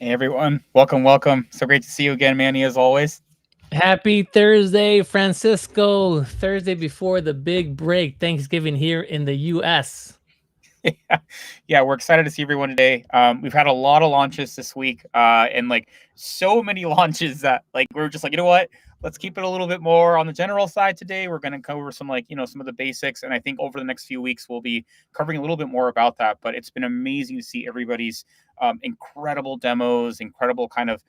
Hey everyone, welcome. So great to see you again, Manny, as always. Happy Thursday, Francisco. Thursday before the big break, Thanksgiving here in the US. yeah, yeah, we're excited to see everyone today. We've had a lot of launches this week, and like so many launches that like we're just like, you know what? Let's keep it a little bit more on the general side today. We're going to cover some some of the basics, and I think over the next few weeks we'll be covering a little bit more about that. But it's been amazing to see everybody's incredible demos, incredible kind of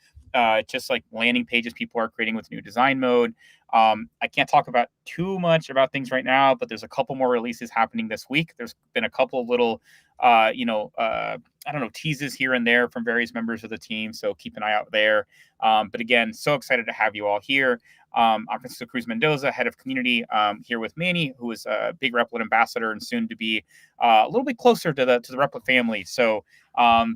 just like landing pages people are creating with new design mode. I can't talk about too much about things right now, but there's a couple more releases happening this week. There's been a couple of little, I don't know, teases here and there from various members of the team. So keep an eye out there. But again, so excited to have you all here. I'm Francisco Cruz Mendoza, head of community, here with Manny, who is a big Replit ambassador and soon to be a little bit closer to the Replit family. So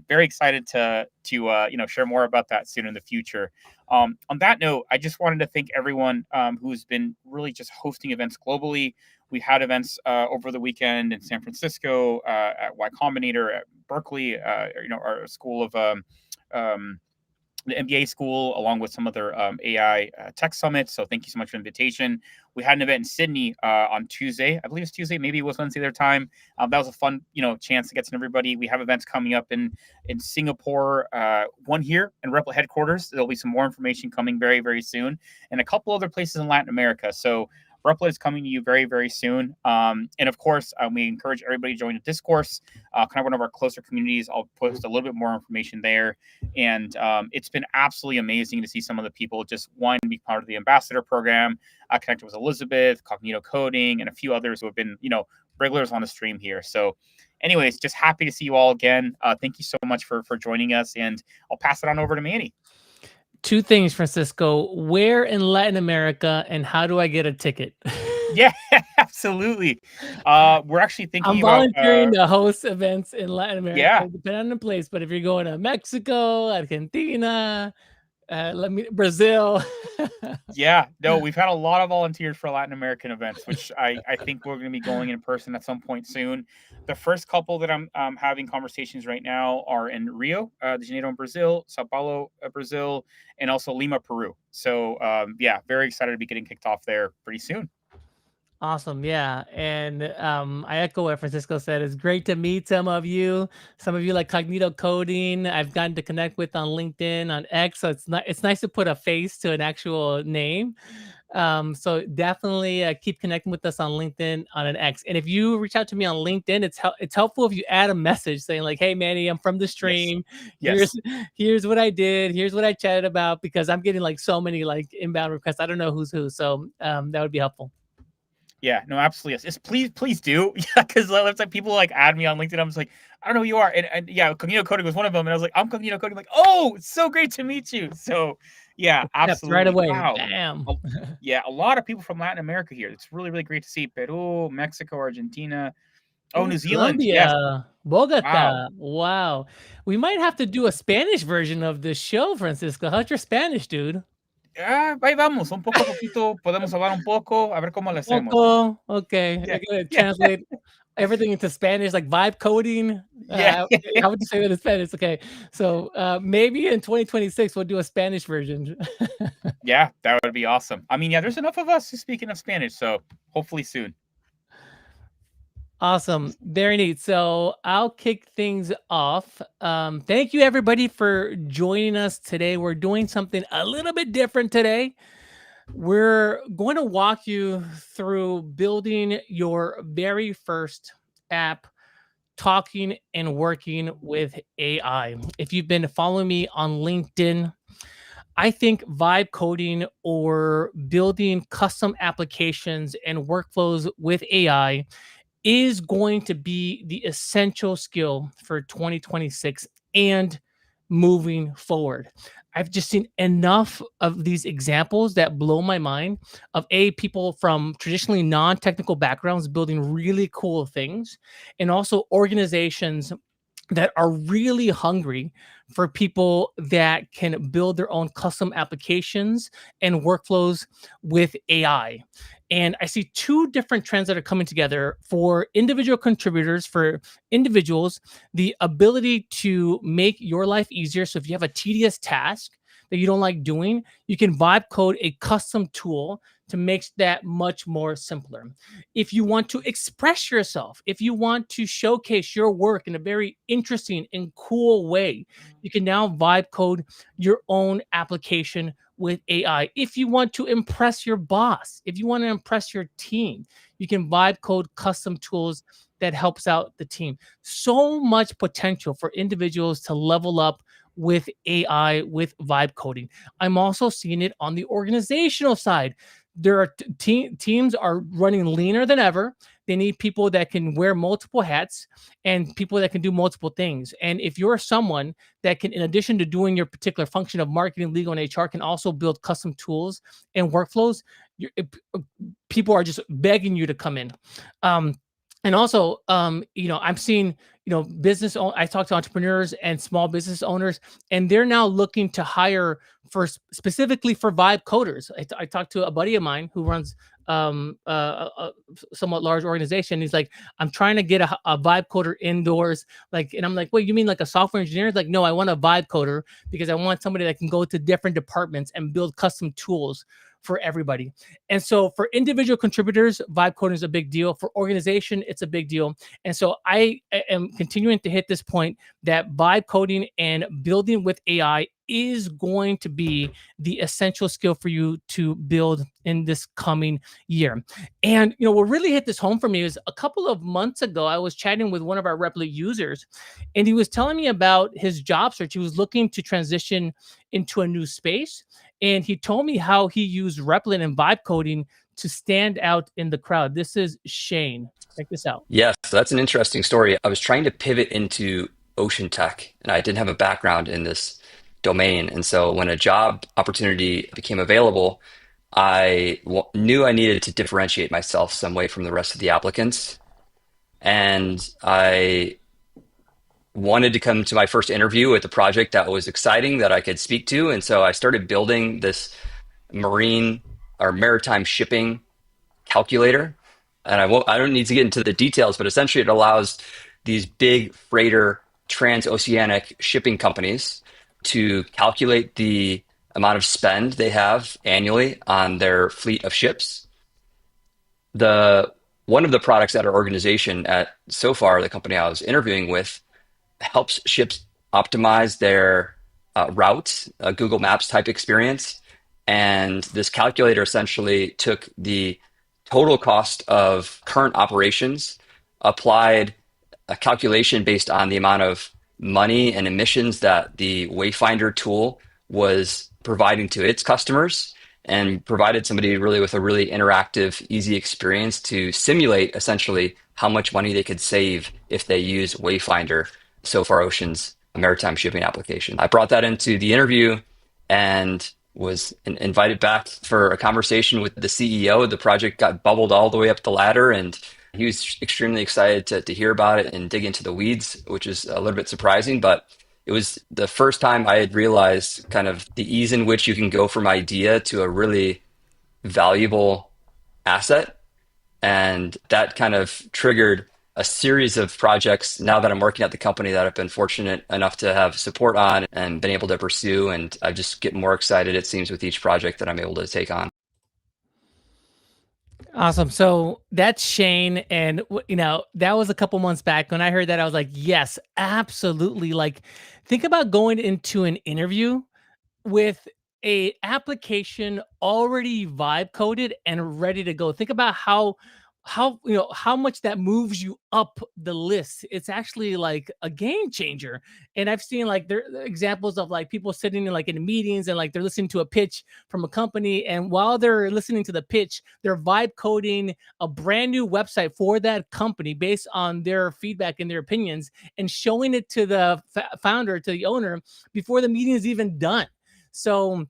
very excited to share more about that soon in the future. On that note, I just wanted to thank everyone who's been really just hosting events globally. We had events over the weekend in San Francisco, at Y Combinator, at Berkeley, our school of um, the MBA school, along with some other AI tech summits. So thank you so much for the invitation. We had an event in Sydney on Tuesday. I believe it's Tuesday. Maybe it was Wednesday their time. That was a fun, chance to get to know everybody. We have events coming up in Singapore, one here in Replit headquarters. There'll be some more information coming very, very soon, and a couple other places in Latin America. So Replit is coming to you very, very soon. And of course, we encourage everybody to join the discourse, kind of one of our closer communities. I'll post a little bit more information there. And it's been absolutely amazing to see some of the people just wanting to be part of the ambassador program. I connected with Elizabeth, Cognito Coding, and a few others who have been, regulars on the stream here. So anyways, just happy to see you all again. Thank you so much for joining us. And I'll pass it on over to Manny. Two things, Francisco. Where in Latin America and how do I get a ticket? Yeah, absolutely. We're actually thinking I'm about volunteering to host events in Latin yeah. America, depending on the place. But if you're going to Mexico, Argentina, Brazil. Yeah, no, we've had a lot of volunteers for Latin American events, which I think we're going to be going in person at some point soon. The first couple that I'm having conversations right now are in Rio de Janeiro, in Brazil, Sao Paulo, Brazil, and also Lima, Peru. So yeah, very excited to be getting kicked off there pretty soon. Awesome. Yeah. And I echo what Francisco said. It's great to meet some of you. Some of you like Cognito Coding. I've gotten to connect with on LinkedIn, on X. So it's nice to put a face to an actual name. So definitely keep connecting with us on LinkedIn, on an X. And if you reach out to me on LinkedIn, it's helpful if you add a message saying like, "Hey Manny, I'm from the Yes, stream. Here's yes, here's what I did. Here's what I chatted about," because I'm getting like so many like inbound requests. I don't know who's who. So that would be helpful. yeah, no, absolutely, yes. Yes, please do, yeah, because it's like people like add me on LinkedIn. I'm just like, I don't know who you are, and yeah, Cognito Coding was one of them, and I was like, I'm Cognito Coding, like, oh, it's so great to meet you. So yeah, Accept right absolutely, away. wow. Bam. A- yeah, a lot of people from Latin America here. It's really, really great to see Peru, Mexico, Argentina. Oh, Ooh, New Zealand. Yes. Colombia, Wow. Bogota. Wow. We might have to do a Spanish version of this show, Francisco. How's your Spanish, dude? Ahí vamos, un poco a poquito, podemos hablar un poco, a ver cómo le hacemos. Poco. Okay. Yeah, I'm gonna yeah, translate everything into Spanish, like vibe coding. yeah, How would you say that in Spanish? Okay. So maybe in 2026 we'll do a Spanish version. yeah. That would be awesome. I mean, yeah, there's enough of us who speak enough Spanish, so hopefully soon. Awesome. Very neat. So I'll kick things off. Thank you, everybody, for joining us today. We're doing something a little bit different today. We're going to walk you through building your very first app, talking and working with AI. If you've been following me on LinkedIn, I think vibe coding or building custom applications and workflows with AI is going to be the essential skill for 2026 and moving forward. I've just seen enough of these examples that blow my mind of people from traditionally non-technical backgrounds building really cool things, and also organizations that are really hungry for people that can build their own custom applications and workflows with AI. And I see two different trends that are coming together for individual contributors, for individuals, the ability to make your life easier. So if you have a tedious task that you don't like doing, you can vibe code a custom tool to make that much more simpler. If you want to express yourself, if you want to showcase your work in a very interesting and cool way, you can now vibe code your own application with AI. If you want to impress your boss, if you want to impress your team, you can vibe code custom tools that helps out the team. So much potential for individuals to level up with AI, with vibe coding. I'm also seeing it on the organizational side. There are teams are running leaner than ever. They need people that can wear multiple hats and people that can do multiple things. And if you're someone that can, in addition to doing your particular function of marketing, legal, and HR, can also build custom tools and workflows, people are just begging you to come in. Um, and also, I'm seeing, I talk to entrepreneurs and small business owners, and they're now looking to hire for specifically for vibe coders. I talked to a buddy of mine who runs a somewhat large organization. He's like, I'm trying to get a vibe coder indoors. Like, and I'm like, wait, you mean like a software engineer? He's like, no, I want a vibe coder because I want somebody that can go to different departments and build custom tools for everybody. And so for individual contributors, vibe coding is a big deal. For organization, it's a big deal. And so I am continuing to hit this point that vibe coding and building with AI is going to be the essential skill for you to build in this coming year. And what really hit this home for me is a couple of months ago, I was chatting with one of our Replit users, and he was telling me about his job search. He was looking to transition into a new space, and he told me how he used Replit and vibe coding to stand out in the crowd. This is Shane. Check this out. Yes, so that's an interesting story. I was trying to pivot into ocean tech, and I didn't have a background in this domain. And so when a job opportunity became available, knew I needed to differentiate myself some way from the rest of the applicants. And I wanted to come to my first interview with a project that was exciting that I could speak to. And so I started building this marine or maritime shipping calculator. And I don't need to get into the details, but essentially it allows these big freighter transoceanic shipping companies to calculate the amount of spend they have annually on their fleet of ships. One of the products at our organization, at so far the company I was interviewing with, helps ships optimize their routes, a Google Maps type experience. And this calculator essentially took the total cost of current operations, applied a calculation based on the amount of money and emissions that the Wayfinder tool was providing to its customers, and provided somebody really with a really interactive, easy experience to simulate essentially how much money they could save if they use Wayfinder, So Far Ocean's maritime shipping application. I brought that into the interview and was invited back for a conversation with the CEO. The project got bubbled all the way up the ladder, and he was extremely excited to hear about it and dig into the weeds, which is a little bit surprising. But it was the first time I had realized kind of the ease in which you can go from idea to a really valuable asset. And that kind of triggered a series of projects now that I'm working at the company that I've been fortunate enough to have support on and been able to pursue. And I just get more excited, it seems, with each project that I'm able to take on. Awesome. So that's Shane. And, that was a couple months back. When I heard that, I was like, yes, absolutely. Like, think about going into an interview with a application already vibe coded and ready to go. Think about how much that moves you up the list. It's actually like a game changer. And I've seen like there are examples of like people sitting in like in meetings and like they're listening to a pitch from a company, and while they're listening to the pitch, they're vibe coding a brand new website for that company based on their feedback and their opinions, and showing it to the founder, to the owner, before the meeting is even done. So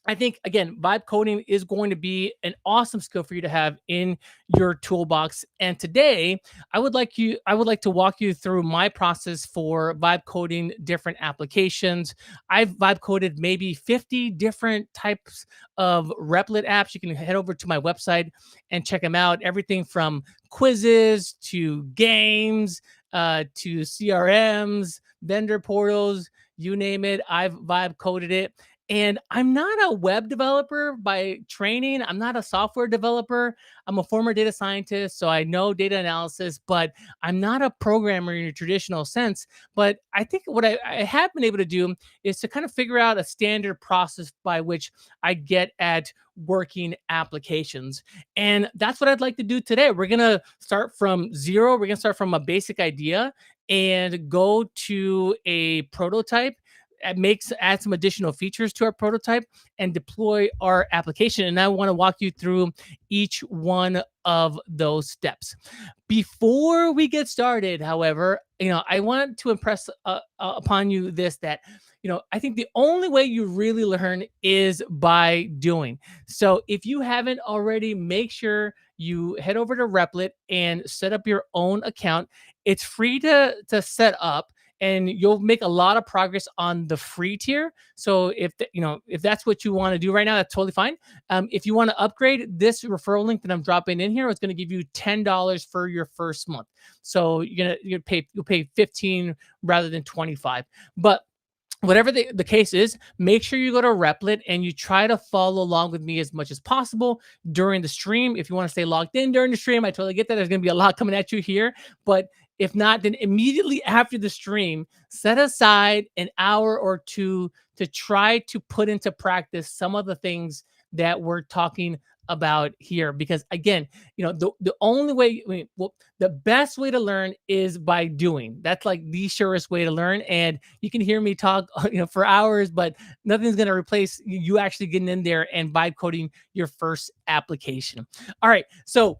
I think, again, vibe coding is going to be an awesome skill for you to have in your toolbox. And today, I would like to walk you through my process for vibe coding different applications. I've vibe coded maybe 50 different types of Replit apps. You can head over to my website and check them out. Everything from quizzes to games to CRMs, vendor portals, you name it. I've vibe coded it. And I'm not a web developer by training. I'm not a software developer. I'm a former data scientist, so I know data analysis, but I'm not a programmer in a traditional sense. But I think what I have been able to do is to kind of figure out a standard process by which I get at working applications. And that's what I'd like to do today. We're going to start from zero. We're going to start from a basic idea and go to a prototype, add some additional features to our prototype and deploy our application. And I want to walk you through each one of those steps. Before we get started, however, I want to impress upon you this, that I think the only way you really learn is by doing. So if you haven't already, make sure you head over to Replit and set up your own account. It's free to set up, and you'll make a lot of progress on the free tier. So if that's what you want to do right now, that's totally fine. If you want to upgrade, this referral link that I'm dropping in here is going to give you $10 for your first month. So you'll pay 15 rather than 25. But whatever the case is, make sure you go to Replit and you try to follow along with me as much as possible during the stream. If you want to stay logged in during the stream, I totally get that. There's going to be a lot coming at you here. But if not, then immediately after the stream, set aside an hour or two to try to put into practice some of the things that we're talking about here. Because again, the only way, the best way to learn is by doing. That's like the surest way to learn. And you can hear me talk, for hours, but nothing's going to replace you actually getting in there and vibe coding your first application. All right. So,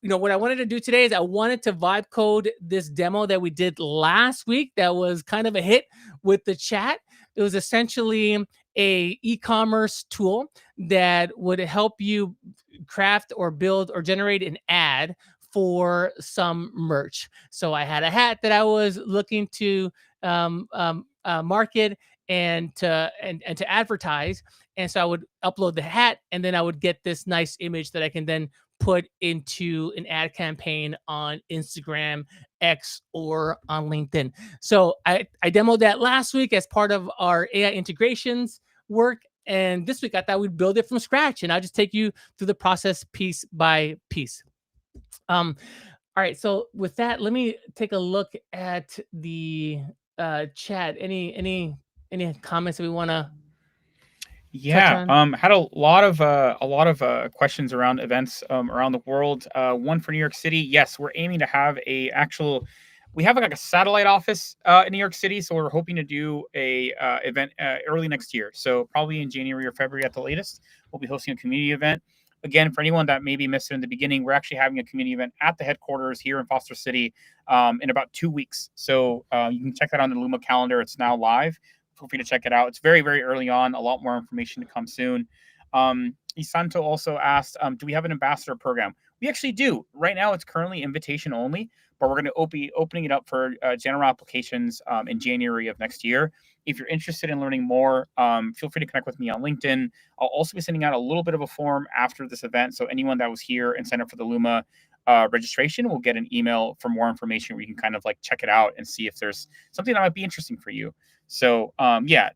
what I wanted to do today is I wanted to vibe code this demo that we did last week. That was kind of a hit with the chat. It was essentially a e-commerce tool that would help you craft or build or generate an ad for some merch. So I had a hat that I was looking to market and to advertise. And so I would upload the hat, and then I would get this nice image that I can then put into an ad campaign on Instagram, X, or on LinkedIn. So I demoed that last week as part of our AI integrations work. And this week I thought we'd build it from scratch, and I'll just take you through the process piece by piece. All right. So with that, let me take a look at the chat. Any comments that we want to touch on? Had a lot of questions around events around the world. One for New York City. Yes, we're aiming to have we have like a satellite office in New York City, so we're hoping to do a event early next year. So probably in January or February at the latest, we'll be hosting a community event. Again, for anyone that maybe missed it in the beginning, we're actually having a community event at the headquarters here in Foster City in about 2 weeks. So you can check that on the Luma calendar. It's now live. Feel free to check it out. It's very, very early on. A lot more information to come soon. Isanto also asked, do we have an ambassador program? We actually do. Right now, it's currently invitation only, but we're going to be opening it up for general applications in January of next year. If you're interested in learning more, feel free to connect with me on LinkedIn. I'll also be sending out a little bit of a form after this event. So anyone that was here and signed up for the Luma registration will get an email for more information where you can kind of like check it out and see if there's something that might be interesting for you. So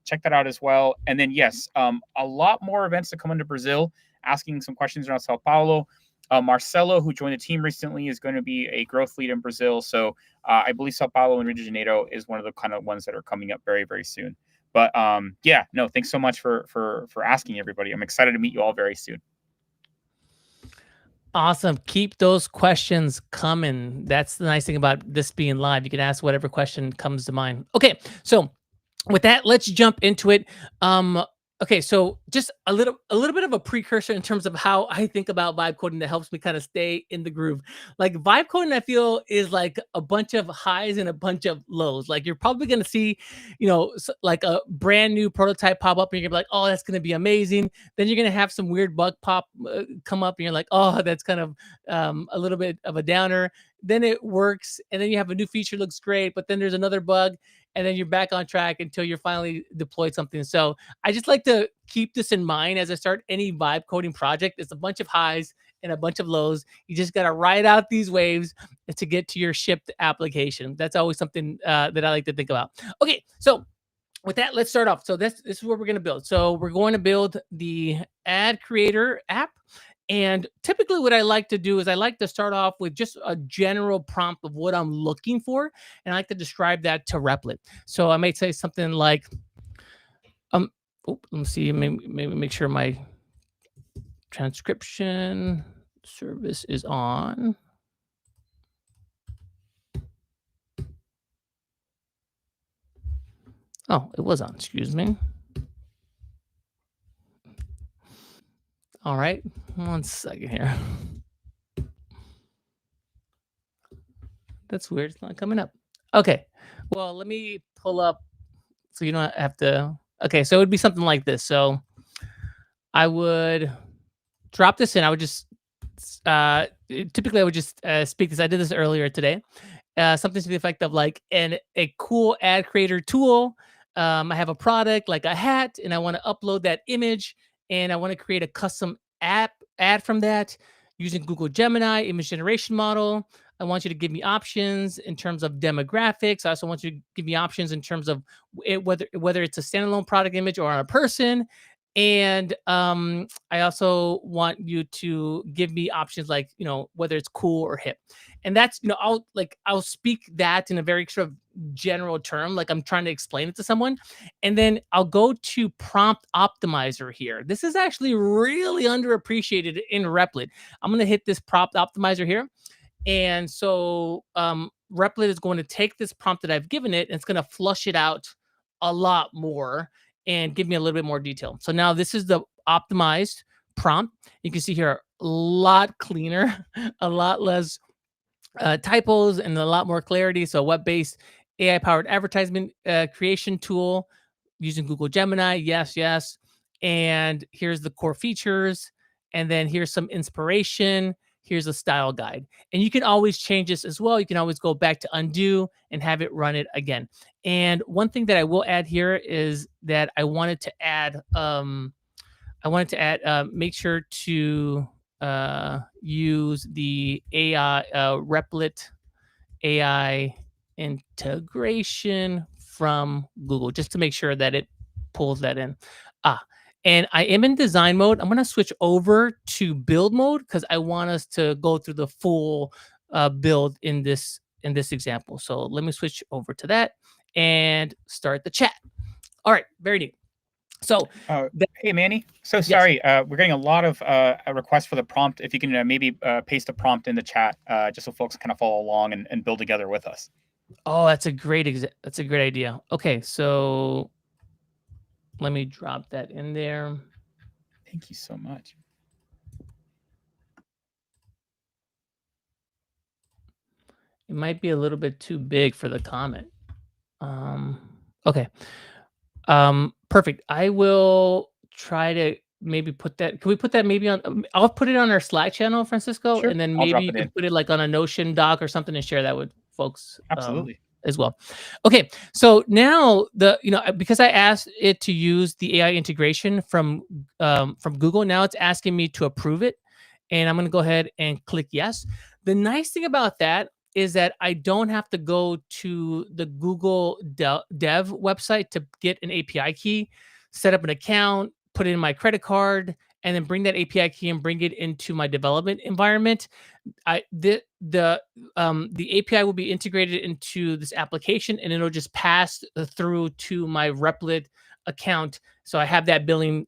check that out as well. And then, yes, a lot more events to come into Brazil, asking some questions around Sao Paulo. Marcelo, who joined the team recently, is going to be a growth lead in Brazil. So I believe Sao Paulo and Rio de Janeiro is one of the kind of ones that are coming up very, very soon. But thanks so much for asking, everybody. I'm excited to meet you all very soon. Awesome. Keep those questions coming. That's the nice thing about this being live. You can ask whatever question comes to mind. Okay, so with that, let's jump into it. Okay, so just a little bit of a precursor in terms of how I think about vibe coding that helps me kind of stay in the groove. Like vibe coding, I feel is like a bunch of highs and a bunch of lows. Like you're probably gonna see, like a brand new prototype pop up, and you're gonna be like, "Oh, that's gonna be amazing." Then you're gonna have some weird bug pop come up, and you're like, "Oh, that's kind of a little bit of a downer." Then it works, and then you have a new feature looks great, but then there's another bug, and then you're back on track until you're finally deployed something. So I just like to keep this in mind as I start any vibe coding project. It's a bunch of highs and a bunch of lows. You just got to ride out these waves to get to your shipped application. That's always something that I like to think about. Okay, so with that, let's start off. So this is what we're going to build. So we're going to build the ad creator app. And typically what I like to do is I like to start off with just a general prompt of what I'm looking for. And I like to describe that to Replit. So I might say something like, let me see, maybe make sure my transcription service is on. Oh, it was on, excuse me. All right, 1 second here. That's weird, it's not coming up. Okay, well, let me pull up so you don't have to. Okay, so it would be something like this. So I would drop this in. I would just, typically I would just speak this. I did this earlier today. Something to the effect of like a cool ad creator tool. I have a product like a hat, and I want to upload that image, and I want to create a custom ad from that using Google Gemini image generation model. I want you to give me options in terms of demographics. I also want you to give me options in terms of whether it's a standalone product image or on a person. And I also want you to give me options like, whether it's cool or hip. And that's, I'll speak that in a very sort of general term, like I'm trying to explain it to someone. And then I'll go to prompt optimizer here. This is actually really underappreciated in Replit. I'm going to hit this prompt optimizer here. And so Replit is going to take this prompt that I've given it, and it's going to flush it out a lot more and give me a little bit more detail. So now this is the optimized prompt. You can see here a lot cleaner, a lot less typos, and a lot more clarity. So web-based AI-powered advertisement creation tool using Google Gemini. Yes, yes. And here's the core features. And then here's some inspiration. Here's a style guide. And you can always change this as well. You can always go back to undo and have it run it again. And one thing that I will add here is that I wanted to add, make sure to use the AI Replit AI integration from Google, just to make sure that it pulls that in. And I am in design mode. I'm going to switch over to build mode because I want us to go through the full build in this example. So let me switch over to that and start the chat. All right, very neat. So, hey Manny, so sorry, yes. We're getting a lot of requests for the prompt. If you can maybe paste a prompt in the chat, just so folks kind of follow along and build together with us. Oh, that's a great idea. Okay, so let me drop that in there. Thank you so much. It might be a little bit too big for the comment. Okay. Perfect. I will try to maybe put that. Can we put that maybe on? I'll put it on our Slack channel, Francisco, sure. And then maybe you can put it like on a Notion doc or something and share that with folks. Absolutely. As well. Okay, so now because I asked it to use the AI integration from Google, now it's asking me to approve it, and I'm going to go ahead and click yes. The nice thing about that is that I don't have to go to the Google Dev website to get an API key, set up an account, put in my credit card, and then bring that API key and bring it into my development environment. The API will be integrated into this application, and it'll just pass through to my Replit account. So I have that billing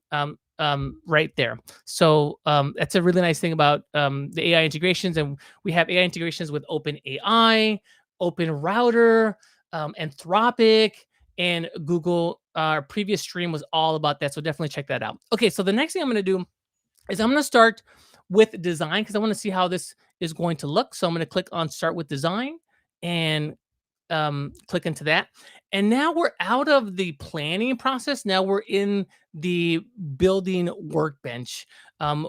right there. So that's a really nice thing about the AI integrations, and we have AI integrations with OpenAI, OpenRouter, Anthropic, and Google. Our previous stream was all about that, so definitely check that out. Okay, so the next thing I'm going to do is I'm going to start with design because I want to see how this is going to look. So I'm going to click on start with design and click into that. And now we're out of the planning process. Now we're in the building workbench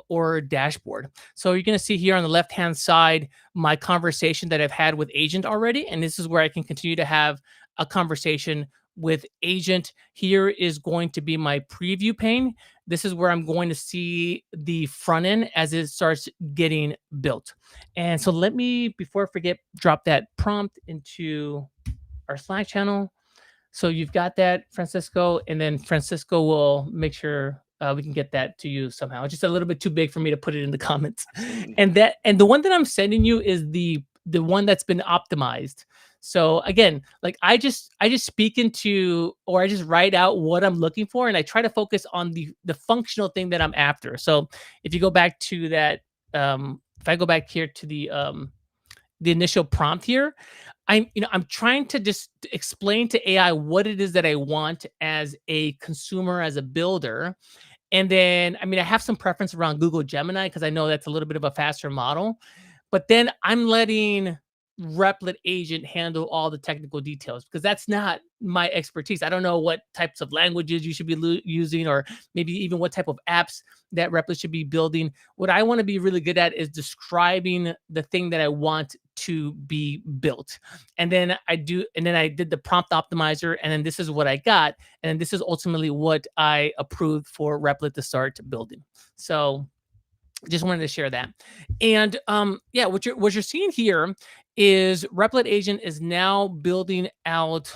or dashboard. So you're going to see here on the left-hand side, my conversation that I've had with agent already. And this is where I can continue to have a conversation with agent. Here is going to be my preview pane. This is where I'm going to see the front end as it starts getting built. And so let me, before I forget, drop that prompt into our Slack channel. So you've got that, Francisco, and then Francisco will make sure we can get that to you somehow. It's just a little bit too big for me to put it in the comments. And the one that I'm sending you is the one that's been optimized. So again, like I just speak into, or I just write out what I'm looking for, and I try to focus on the functional thing that I'm after. So if you go back to that, if I go back here to the initial prompt here, I'm trying to just explain to AI what it is that I want as a consumer, as a builder. And then, I have some preference around Google Gemini because I know that's a little bit of a faster model. But then I'm letting Replit agent handle all the technical details because that's not my expertise. I don't know what types of languages you should be using, or maybe even what type of apps that Replit should be building. What I want to be really good at is describing the thing that I want to be built. And then I did the prompt optimizer, and then this is what I got. And then this is ultimately what I approved for Replit to start building. So just wanted to share that. And yeah, what you're seeing here is Replit agent is now building out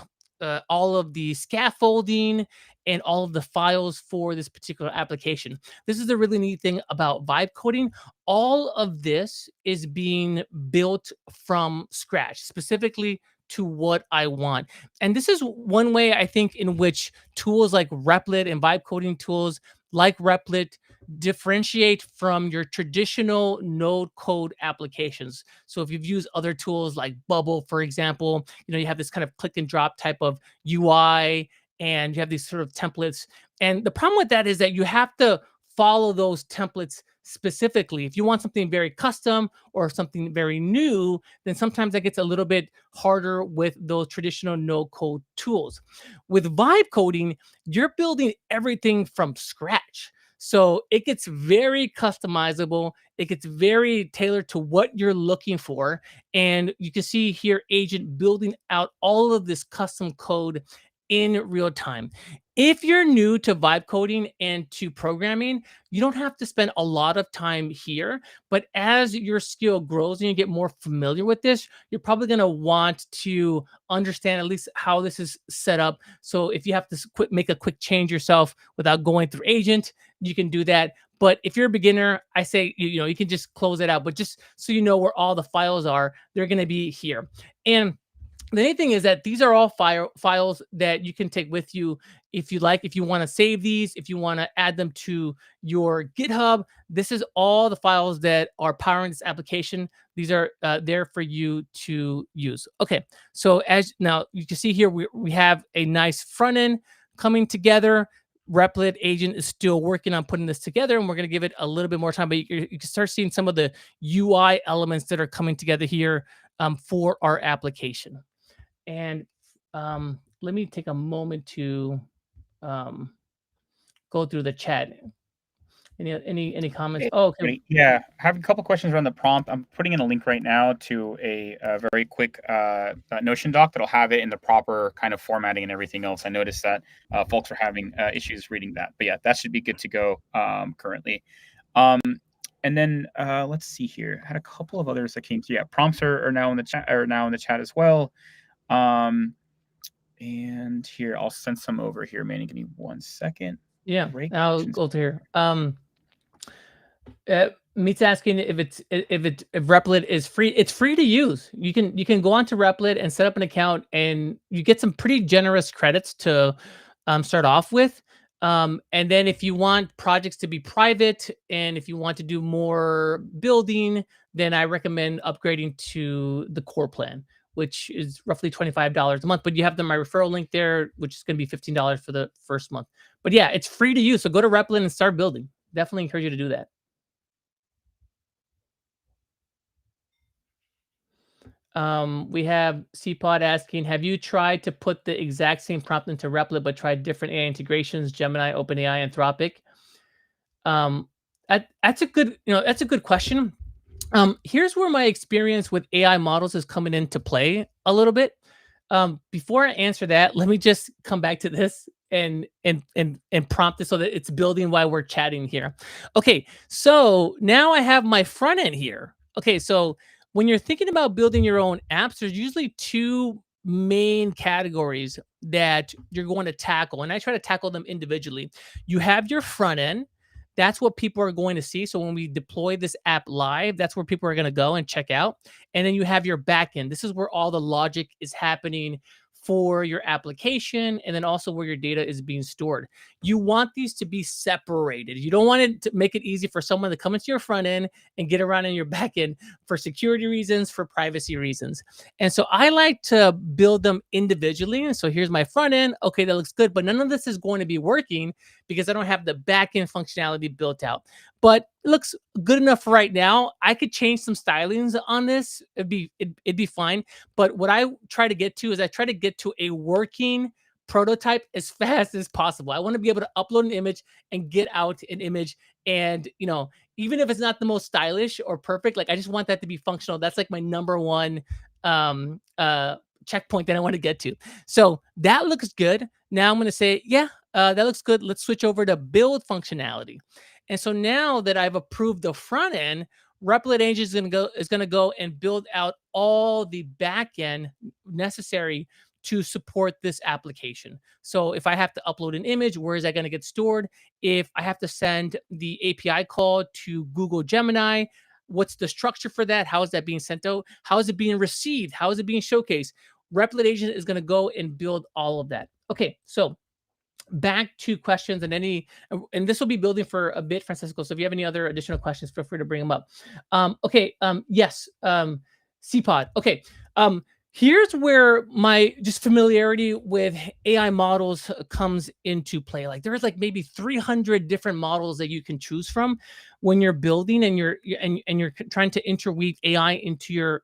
all of the scaffolding and all of the files for this particular application. This is the really neat thing about vibe coding. All of this is being built from scratch, specifically to what I want. And this is one way I think in which tools like Replit and vibe coding tools like Replit differentiate from your traditional node code applications. So if you've used other tools like Bubble, for example, you have this kind of click and drop type of UI, and you have these sort of templates. And the problem with that is that you have to follow those templates specifically. If you want something very custom or something very new, then sometimes that gets a little bit harder with those traditional no code tools. With vibe coding, you're building everything from scratch. So it gets very customizable. It gets very tailored to what you're looking for. And you can see here, agent building out all of this custom code in real time. If you're new to vibe coding and to programming, you don't have to spend a lot of time here. But as your skill grows and you get more familiar with this, you're probably going to want to understand at least how this is set up. So if you have to make a quick change yourself without going through agent, you can do that. But if you're a beginner, I say, you can just close it out. But just so you know where all the files are, they're going to be here. And the neat thing is that these are all files that you can take with you if you like. If you want to save these, if you want to add them to your GitHub, this is all the files that are powering this application. These are there for you to use. Okay, so as now you can see here, we have a nice front end coming together. Replit agent is still working on putting this together, and we're going to give it a little bit more time, but you can start seeing some of the UI elements that are coming together here for our application. And let me take a moment to go through the chat. Any comments? Hey, Oh, okay. yeah, I have a couple questions around the prompt. I'm putting in a link right now to a very quick Notion doc that'll have it in the proper kind of formatting and everything else. I noticed that folks are having issues reading that, but yeah, that should be good to go currently. And then let's see here. I had a couple of others that came through. Yeah, prompts are now in the chat as well. And here, I'll send some over here, Manny. Give me 1 second. Yeah, I'll go to here. Meet's asking if Replit is free. It's free to use. You can go onto Replit and set up an account, and you get some pretty generous credits to start off with. And then if you want projects to be private, and if you want to do more building, then I recommend upgrading to the core plan, which is roughly $25 a month. But you have my referral link there, which is going to be $15 for the first month. But yeah, it's free to use. So go to Replit and start building. Definitely encourage you to do that. We have CPod asking, have you tried to put the exact same prompt into Replit, but tried different AI integrations, Gemini, OpenAI, Anthropic? That's a good question. Here's where my experience with AI models is coming into play a little bit. Before I answer that, let me just come back to this and prompt this so that it's building while we're chatting here. Okay, so now I have my front end here. Okay, so when you're thinking about building your own apps, there's usually two main categories that you're going to tackle, and I try to tackle them individually. You have your front end. That's what people are going to see. So when we deploy this app live, that's where people are going to go and check out. And then you have your backend. This is where all the logic is happening for your application, and then also where your data is being stored. You want these to be separated. You don't want it to make it easy for someone to come into your front end and get around in your back end for security reasons, for privacy reasons. And so I like to build them individually. And so here's my front end. Okay, that looks good, but none of this is going to be working because I don't have the back end functionality built out. But it looks good enough right now. I could change some stylings on this. It'd be fine. But what I try to get to is I try to get to a working prototype as fast as possible. I want to be able to upload an image and get out an image. And, even if it's not the most stylish or perfect, like I just want that to be functional. That's like my number one checkpoint that I want to get to. So that looks good. Now I'm going to say, yeah, that looks good. Let's switch over to build functionality. And so now that I've approved the front end, Replit Agent is going to go and build out all the back end necessary to support this application. So if I have to upload an image, where is that going to get stored? If I have to send the API call to Google Gemini, what's the structure for that? How is that being sent out? How is it being received? How is it being showcased? Replit Agent is going to go and build all of that. Okay, so back to questions and this will be building for a bit, Francisco. So if you have any other additional questions, feel free to bring them up. Yes, CPod. Okay, here's where my just familiarity with AI models comes into play. Like there's like maybe 300 different models that you can choose from when you're building and you're trying to interweave AI into your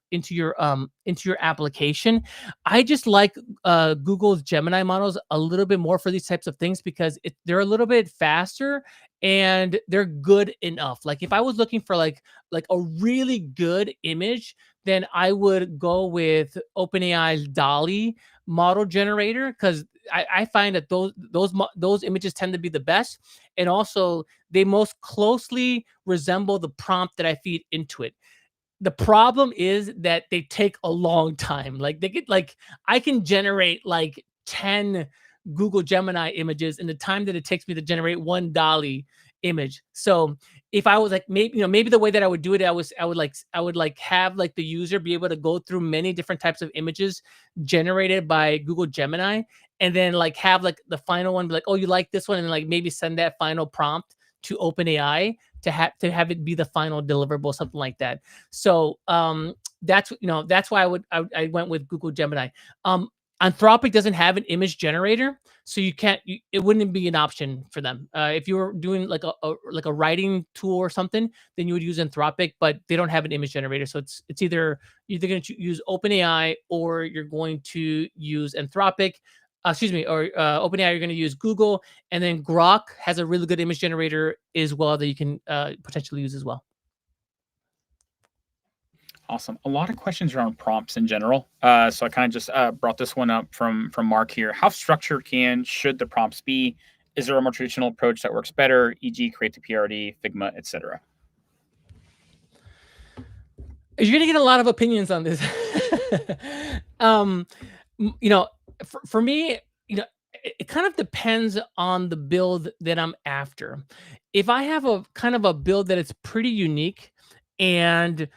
application. I just like Google's Gemini models a little bit more for these types of things because they're a little bit faster and they're good enough. Like if I was looking for like a really good image, then I would go with OpenAI's DALL-E model generator because I find that those images tend to be the best, and also they most closely resemble the prompt that I feed into it. The problem is that they take a long time. Like I can generate like 10 Google Gemini images in the time that it takes me to generate one DALL-E image. So if I was like maybe the way that I would do it, I would have like the user be able to go through many different types of images generated by Google Gemini, and then like have like the final one be like, oh, you like this one, and like maybe send that final prompt to OpenAI to have it be the final deliverable, something like that. So that's why I went with Google Gemini. Anthropic doesn't have an image generator, so it wouldn't be an option for them. If you were doing like a writing tool or something, then you would use Anthropic, but they don't have an image generator. So it's either you're going to use OpenAI or you're going to use Anthropic. Or OpenAI, you're going to use Google, and then Grok has a really good image generator as well that you can potentially use as well. Awesome. A lot of questions around prompts in general. So I kind of just brought this one up from Mark here. How structured should the prompts be? Is there a more traditional approach that works better, e.g. Create the PRD, Figma, etc.? You're going to get a lot of opinions on this. For me, it kind of depends on the build that I'm after. If I have a kind of a build that is pretty unique and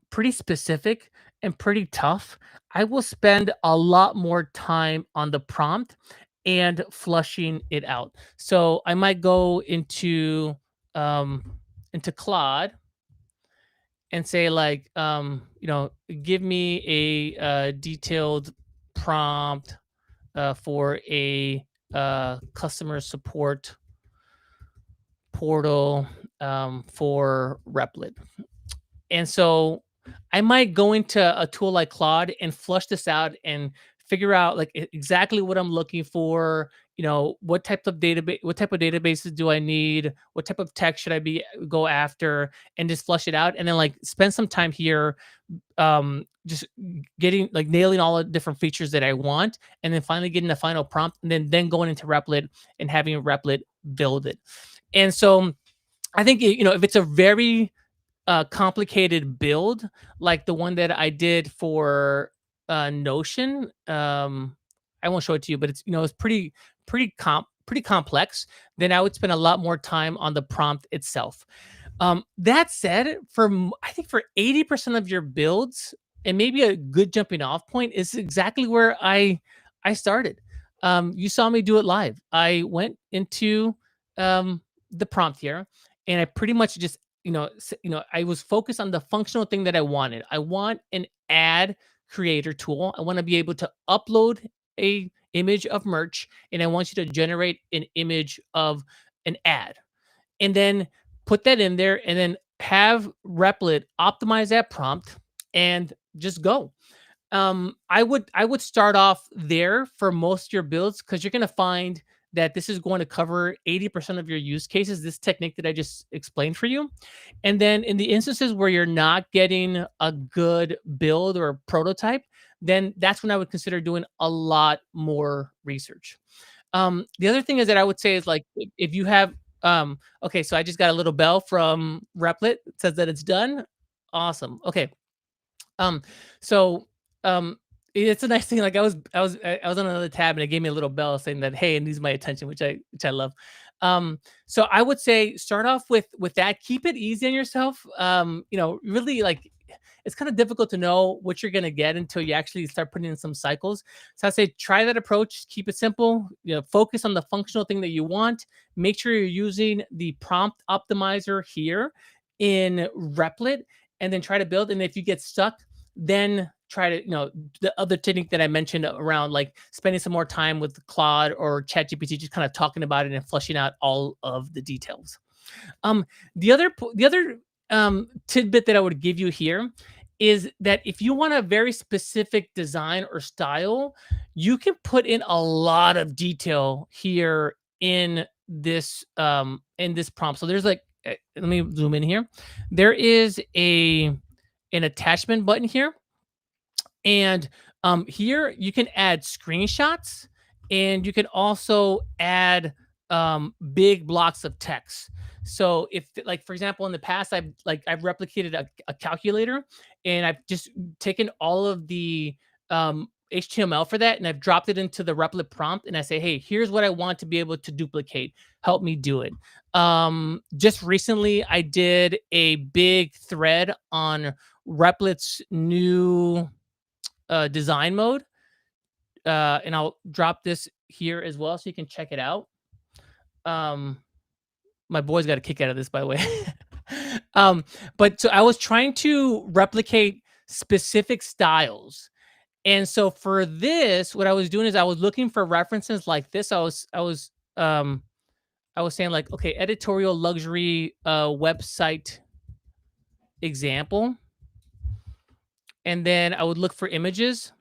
pretty specific and pretty tough, I will spend a lot more time on the prompt and flushing it out. So I might go into Claude, and say like, give me a detailed prompt for a customer support portal for Replit. And so I might go into a tool like Claude and flush this out and figure out like exactly what I'm looking for. What type of databases do I need? What type of text should I go after, and just flush it out, and then like spend some time here, just getting like nailing all the different features that I want, and then finally getting the final prompt, and then going into Replit and having Replit build it. And so I think if it's a very complicated build like the one that I did for Notion, I won't show it to you, but it's pretty complex, then I would spend a lot more time on the prompt itself. That said, I think for 80% of your builds, and maybe a good jumping off point is exactly where I started. You saw me do it live. I went into the prompt here, and I pretty much just I was focused on the functional thing that I wanted. I want an ad creator tool. I want to be able to upload a image of merch, and I want you to generate an image of an ad, and then put that in there, and then have Replit optimize that prompt and just go. I would start off there for most of your builds, because you're going to find that this is going to cover 80% of your use cases, this technique that I just explained for you. And then in the instances where you're not getting a good build or prototype, then that's when I would consider doing a lot more research. The other thing is that I would say is like, if you have, okay, so I just got a little bell from Replit. It says that it's done. Awesome. Okay. So, it's a nice thing. Like I was on another tab, and it gave me a little bell saying that, hey, it needs my attention, which I love. So I would say start off with that. Keep it easy on yourself. Really like, it's kind of difficult to know what you're going to get until you actually start putting in some cycles. So I say try that approach. Keep it simple. Focus on the functional thing that you want. Make sure you're using the prompt optimizer here in Replit, and then try to build. And if you get stuck, then try to, the other technique that I mentioned around like spending some more time with Claude or ChatGPT, just kind of talking about it and flushing out all of the details. The other tidbit that I would give you here is that if you want a very specific design or style, you can put in a lot of detail here in this prompt. So there's like, let me zoom in here. There is an attachment button here, and here you can add screenshots, and you can also add big blocks of text. So if, like, for example, in the past, I've replicated a calculator, and I've just taken all of the HTML for that, and I've dropped it into the Replit prompt, and I say, hey, here's what I want to be able to duplicate. Help me do it. Just recently, I did a big thread on Replit's new design mode, and I'll drop this here as well so you can check it out. My boys got a kick out of this, by the way. But so I was trying to replicate specific styles. And so for this, what I was doing is I was looking for references like this. I was saying like, okay, editorial luxury website example. And then I would look for images,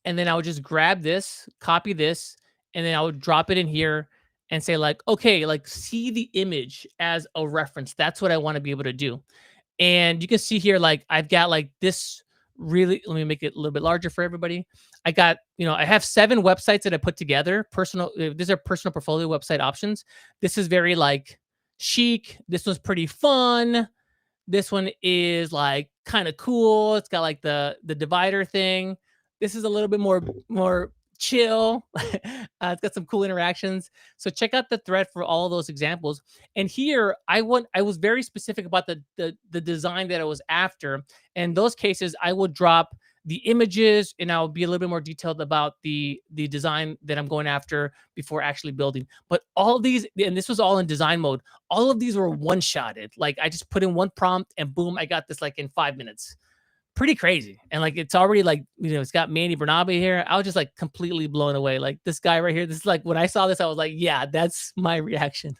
and then I would just grab this, copy this, and then I would drop it in here and say like, okay, like see the image as a reference. That's what I want to be able to do. And you can see here, like I've got like this really, let me make it a little bit larger for everybody. I got, I have 7 websites that I put together. These are personal portfolio website options. This is very like chic. This one's pretty fun. This one is like kind of cool. It's got like the divider thing. This is a little bit more chill. It's got some cool interactions. So check out the thread for all of those examples. And here I was very specific about the design that I was after. In those cases, I would drop the images, and I'll be a little bit more detailed about the design that I'm going after before actually building. But all these, and this was all in design mode, all of these were one-shotted. Like I just put in one prompt and boom, I got this like in 5 minutes. Pretty crazy. And like it's already like, it's got Manny Bernabe here. I was just like completely blown away. Like this guy right here, this is like when I saw this, I was like, yeah, that's my reaction.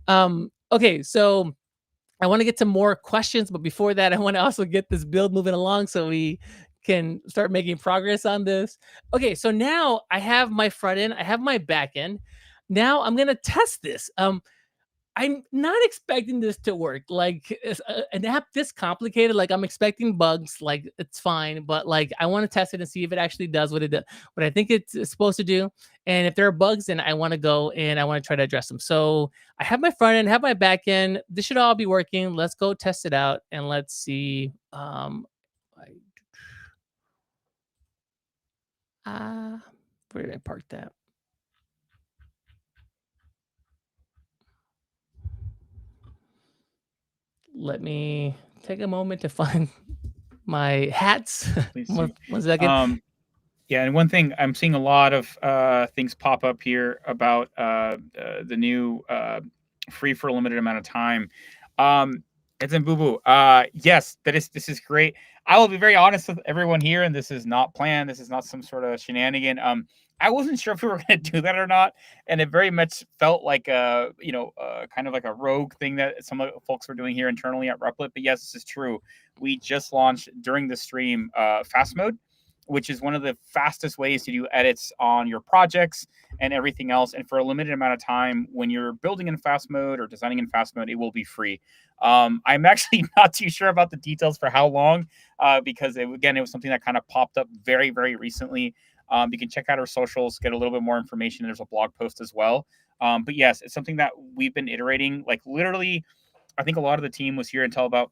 Okay, so I want to get to more questions, but before that, I want to also get this build moving along so we can start making progress on this. Okay, so now I have my front end, I have my back end. Now I'm gonna test this. I'm not expecting this to work. Like an app this complicated, like I'm expecting bugs. Like it's fine, but like I want to test it and see if it actually does what what I think it's supposed to do. And if there are bugs, then I want to go and I want to try to address them. So I have my front end, have my back end. This should all be working. Let's go test it out and let's see. Where did I park that? Let me take a moment to find my hats. One second. Yeah, and one thing, I'm seeing a lot of things pop up here about the new free for a limited amount of time. It's in Boo Boo. Yes, this is great. I will be very honest with everyone here, and this is not planned. This is not some sort of shenanigan. I wasn't sure if we were going to do that or not, and it very much felt like a kind of like a rogue thing that some of the folks were doing here internally at Replit. But yes, this is true. We just launched during the stream fast mode, which is one of the fastest ways to do edits on your projects and everything else. And for a limited amount of time, when you're building in fast mode or designing in fast mode, it will be free. I'm actually not too sure about the details for how long, because it was something that kind of popped up very, very recently. You can check out our socials, get a little bit more information. There's a blog post as well. But yes, it's something that we've been iterating. Like literally, I think a lot of the team was here until about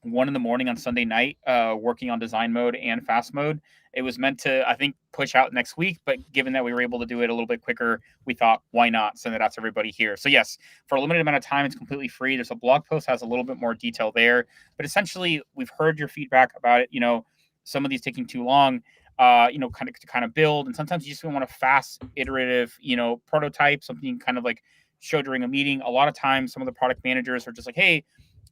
1 a.m. on Sunday night, working on design mode and fast mode. It was meant to, I think, push out next week, but given that we were able to do it a little bit quicker, we thought, why not send it out to everybody here? So yes, for a limited amount of time, it's completely free. There's a blog post has a little bit more detail there, but essentially, we've heard your feedback about it. Some of these taking too long, kind of build, and sometimes you just want a fast, iterative, prototype, something kind of like show during a meeting. A lot of times, some of the product managers are just like, hey,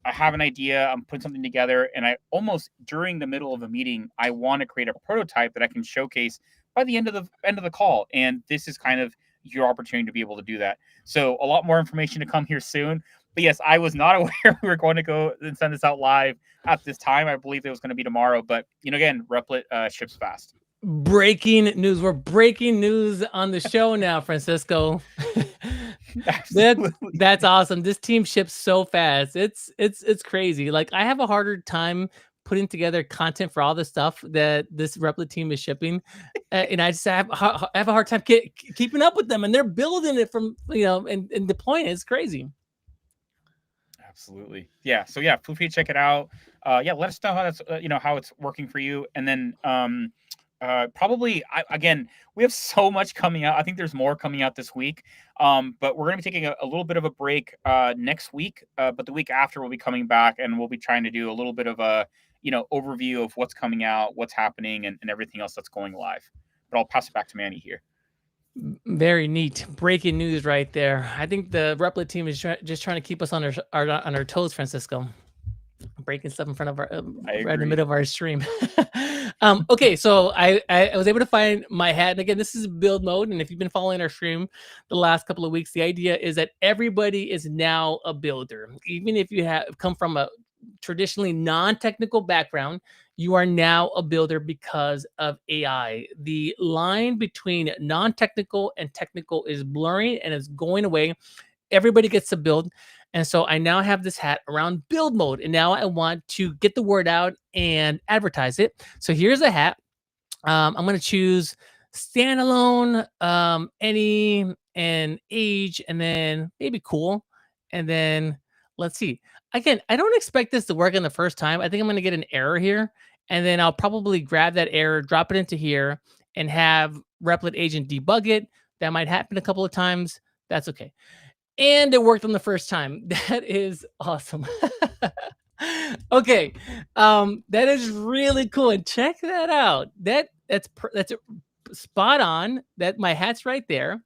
I have an idea, I'm putting something together, and I almost during the middle of a meeting, I want to create a prototype that I can showcase by the end of the call. And this is kind of your opportunity to be able to do that. So a lot more information to come here soon. But yes, I was not aware we were going to go and send this out live at this time. I believe it was going to be tomorrow. But again, Replit ships fast. Breaking news. We're breaking news on the show now, Francisco. That's awesome. This team ships so fast. It's crazy. Like I have a harder time putting together content for all the stuff that this Replit team is shipping, and I just have a hard time keeping up with them. And they're building it from and deploying it. It's crazy. Absolutely. Yeah. So yeah, feel free to check it out. Let us know how that's how it's working for you, and then probably again, we have so much coming out. I think there's more coming out this week, but we're going to be taking a little bit of a break next week, but the week after we'll be coming back, and we'll be trying to do a little bit of a overview of what's coming out, what's happening, and everything else that's going live. But I'll pass it back to Manny here. Very neat. Breaking news right there. I think the Replit team is just trying to keep us on our toes, Francisco. Breaking stuff in front of our right in the middle of our stream. Okay, so I was able to find my hat, and again, this is build mode. And if you've been following our stream the last couple of weeks, the idea is that everybody is now a builder. Even if you have come from a traditionally non-technical background, you are now a builder because of AI. The line between non-technical and technical is blurring and is going away. Everybody gets to build. And so I now have this hat around build mode, and now I want to get the word out and advertise it. So here's a hat. I'm going to choose standalone, any, and age, and then maybe cool. And then let's see. Again, I don't expect this to work on the first time. I think I'm going to get an error here, and then I'll probably grab that error, drop it into here, and have Replit agent debug it. That might happen a couple of times. That's okay. And it worked on the first time. That is awesome. Okay, that is really cool, and check that out. That's spot on. That my hat's right there,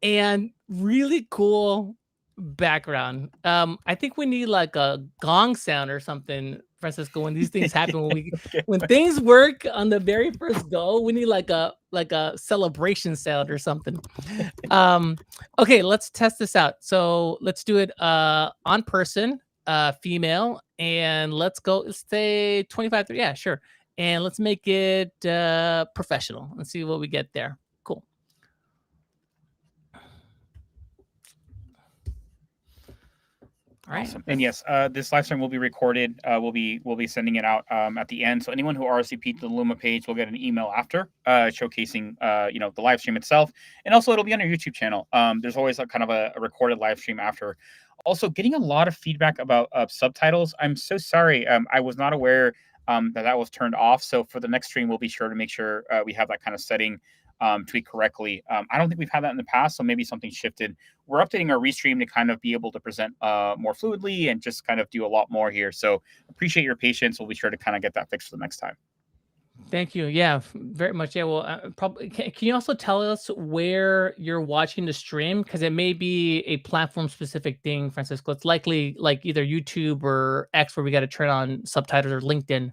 and really cool background. I think we need like a gong sound or something, Francisco, when these things happen. Okay. When things work on the very first go, we need like a celebration sound or something. Okay, let's test this out. So let's do it on person, female, and let's go. Let's say 25. Yeah, sure. And let's make it professional. Let's see what we get there. Cool. All right. Awesome. And yes, this live stream will be recorded. We'll be sending it out at the end. So anyone who RSVP'd to the Luma page will get an email after showcasing the live stream itself, and also it'll be on our YouTube channel. There's always a kind of a recorded live stream after. Also, getting a lot of feedback about subtitles. I'm so sorry. I was not aware that was turned off. So for the next stream, we'll be sure to make sure we have that kind of setting tweaked correctly. I don't think we've had that in the past, so maybe something shifted. We're updating our restream to kind of be able to present more fluidly and just kind of do a lot more here. So appreciate your patience. We'll be sure to kind of get that fixed for the next time. Thank you. Yeah, very much. Yeah. Well, probably. Can you also tell us where you're watching the stream? Because it may be a platform-specific thing, Francisco. It's likely like either YouTube or X, where we got to turn on subtitles, or LinkedIn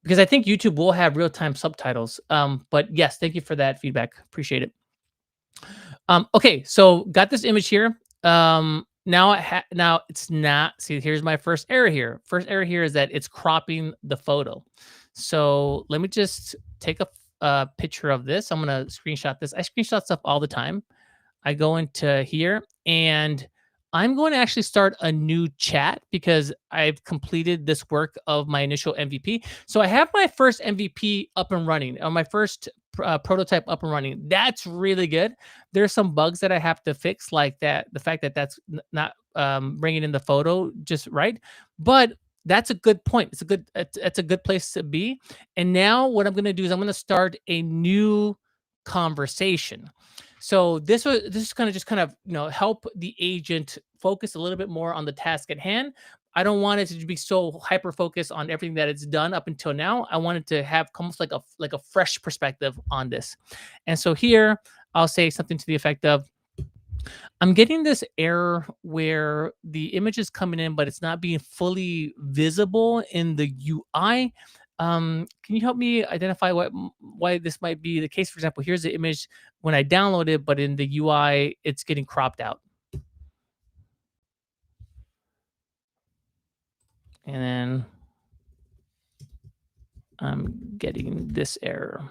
because I think YouTube will have real-time subtitles. But yes, thank you for that feedback. Appreciate it. Okay, so got this image here. Now it's not. See, here's my first error here. First error here is that it's cropping the photo. So let me just take a picture of this. I'm gonna screenshot this. I screenshot stuff all the time. I go into here and I'm going to actually start a new chat because I've completed this work of my initial MVP. So I have my first MVP up and running, or my first prototype up and running. That's really good. There's some bugs that I have to fix, like that, the fact that that's not bringing in the photo just right. But that's a good point. It's a good place to be. And now what I'm going to do is I'm going to start a new conversation. So this is going to just kind of help the agent focus a little bit more on the task at hand. I don't want it to be so hyper focused on everything that it's done up until now. I want it to have almost like a fresh perspective on this. And so here I'll say something to the effect of, I'm getting this error where the image is coming in, but it's not being fully visible in the UI. Can you help me identify why this might be the case? For example, here's the image when I download it, but in the UI, it's getting cropped out. And then I'm getting this error.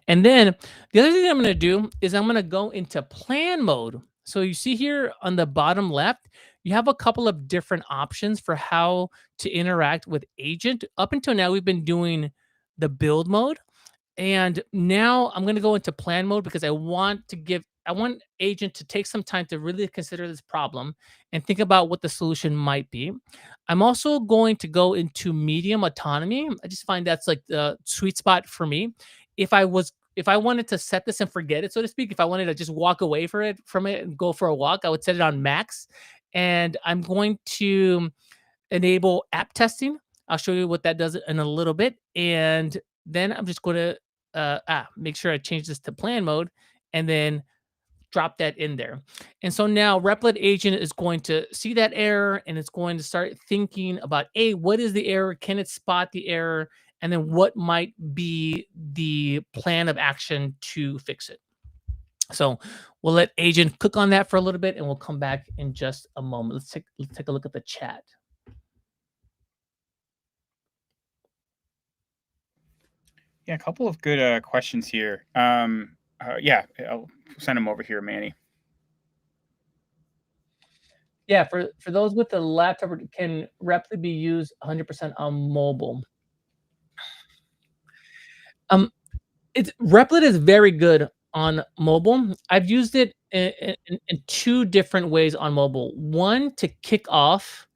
And then the other thing I'm going to do is I'm going to go into plan mode. So you see here on the bottom left, you have a couple of different options for how to interact with agent. Up until now, we've been doing the build mode. And now I'm going to go into plan mode because I want agent to take some time to really consider this problem and think about what the solution might be. I'm also going to go into medium autonomy. I just find that's like the sweet spot for me. If I wanted to set this and forget it, so to speak, if I wanted to just walk away from it and go for a walk, I would set it on max. And I'm going to enable app testing. I'll show you what that does in a little bit. And then I'm just going to make sure I change this to plan mode and then drop that in there. And so now Replit agent is going to see that error and it's going to start thinking about, what is the error? Can it spot the error? And then what might be the plan of action to fix it? So we'll let agent click on that for a little bit and we'll come back in just a moment. Let's take a look at the chat. Yeah, a couple of good questions here. Yeah, I'll send them over here, Manny. Yeah, for those with the laptop, can Replit be used 100% on mobile? Replit is very good on mobile. I've used it in two different ways on mobile. One, to kick off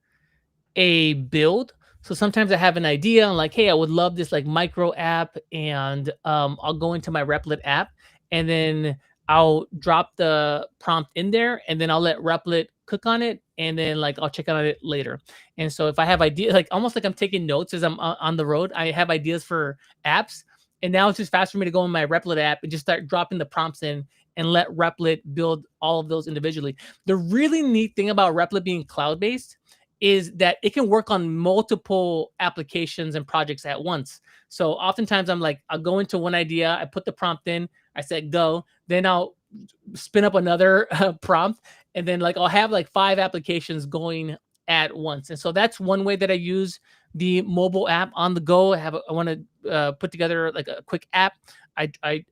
a build. So sometimes I have an idea, I'm like, hey, I would love this like micro app, and I'll go into my Replit app, and then I'll drop the prompt in there, and then I'll let Replit cook on it, and then like I'll check on it later. And so if I have ideas, like almost like I'm taking notes as I'm on the road, I have ideas for apps, and now it's just fast for me to go in my Replit app and just start dropping the prompts in and let Replit build all of those individually. The really neat thing about Replit being cloud-based is that it can work on multiple applications and projects at once. So oftentimes I'm like, I'll go into one idea, I put the prompt in, I said go, then I'll spin up another prompt, and then like I'll have like 5 applications going at once. And so that's one way that I use the mobile app on the go. I want to put together like a quick app. I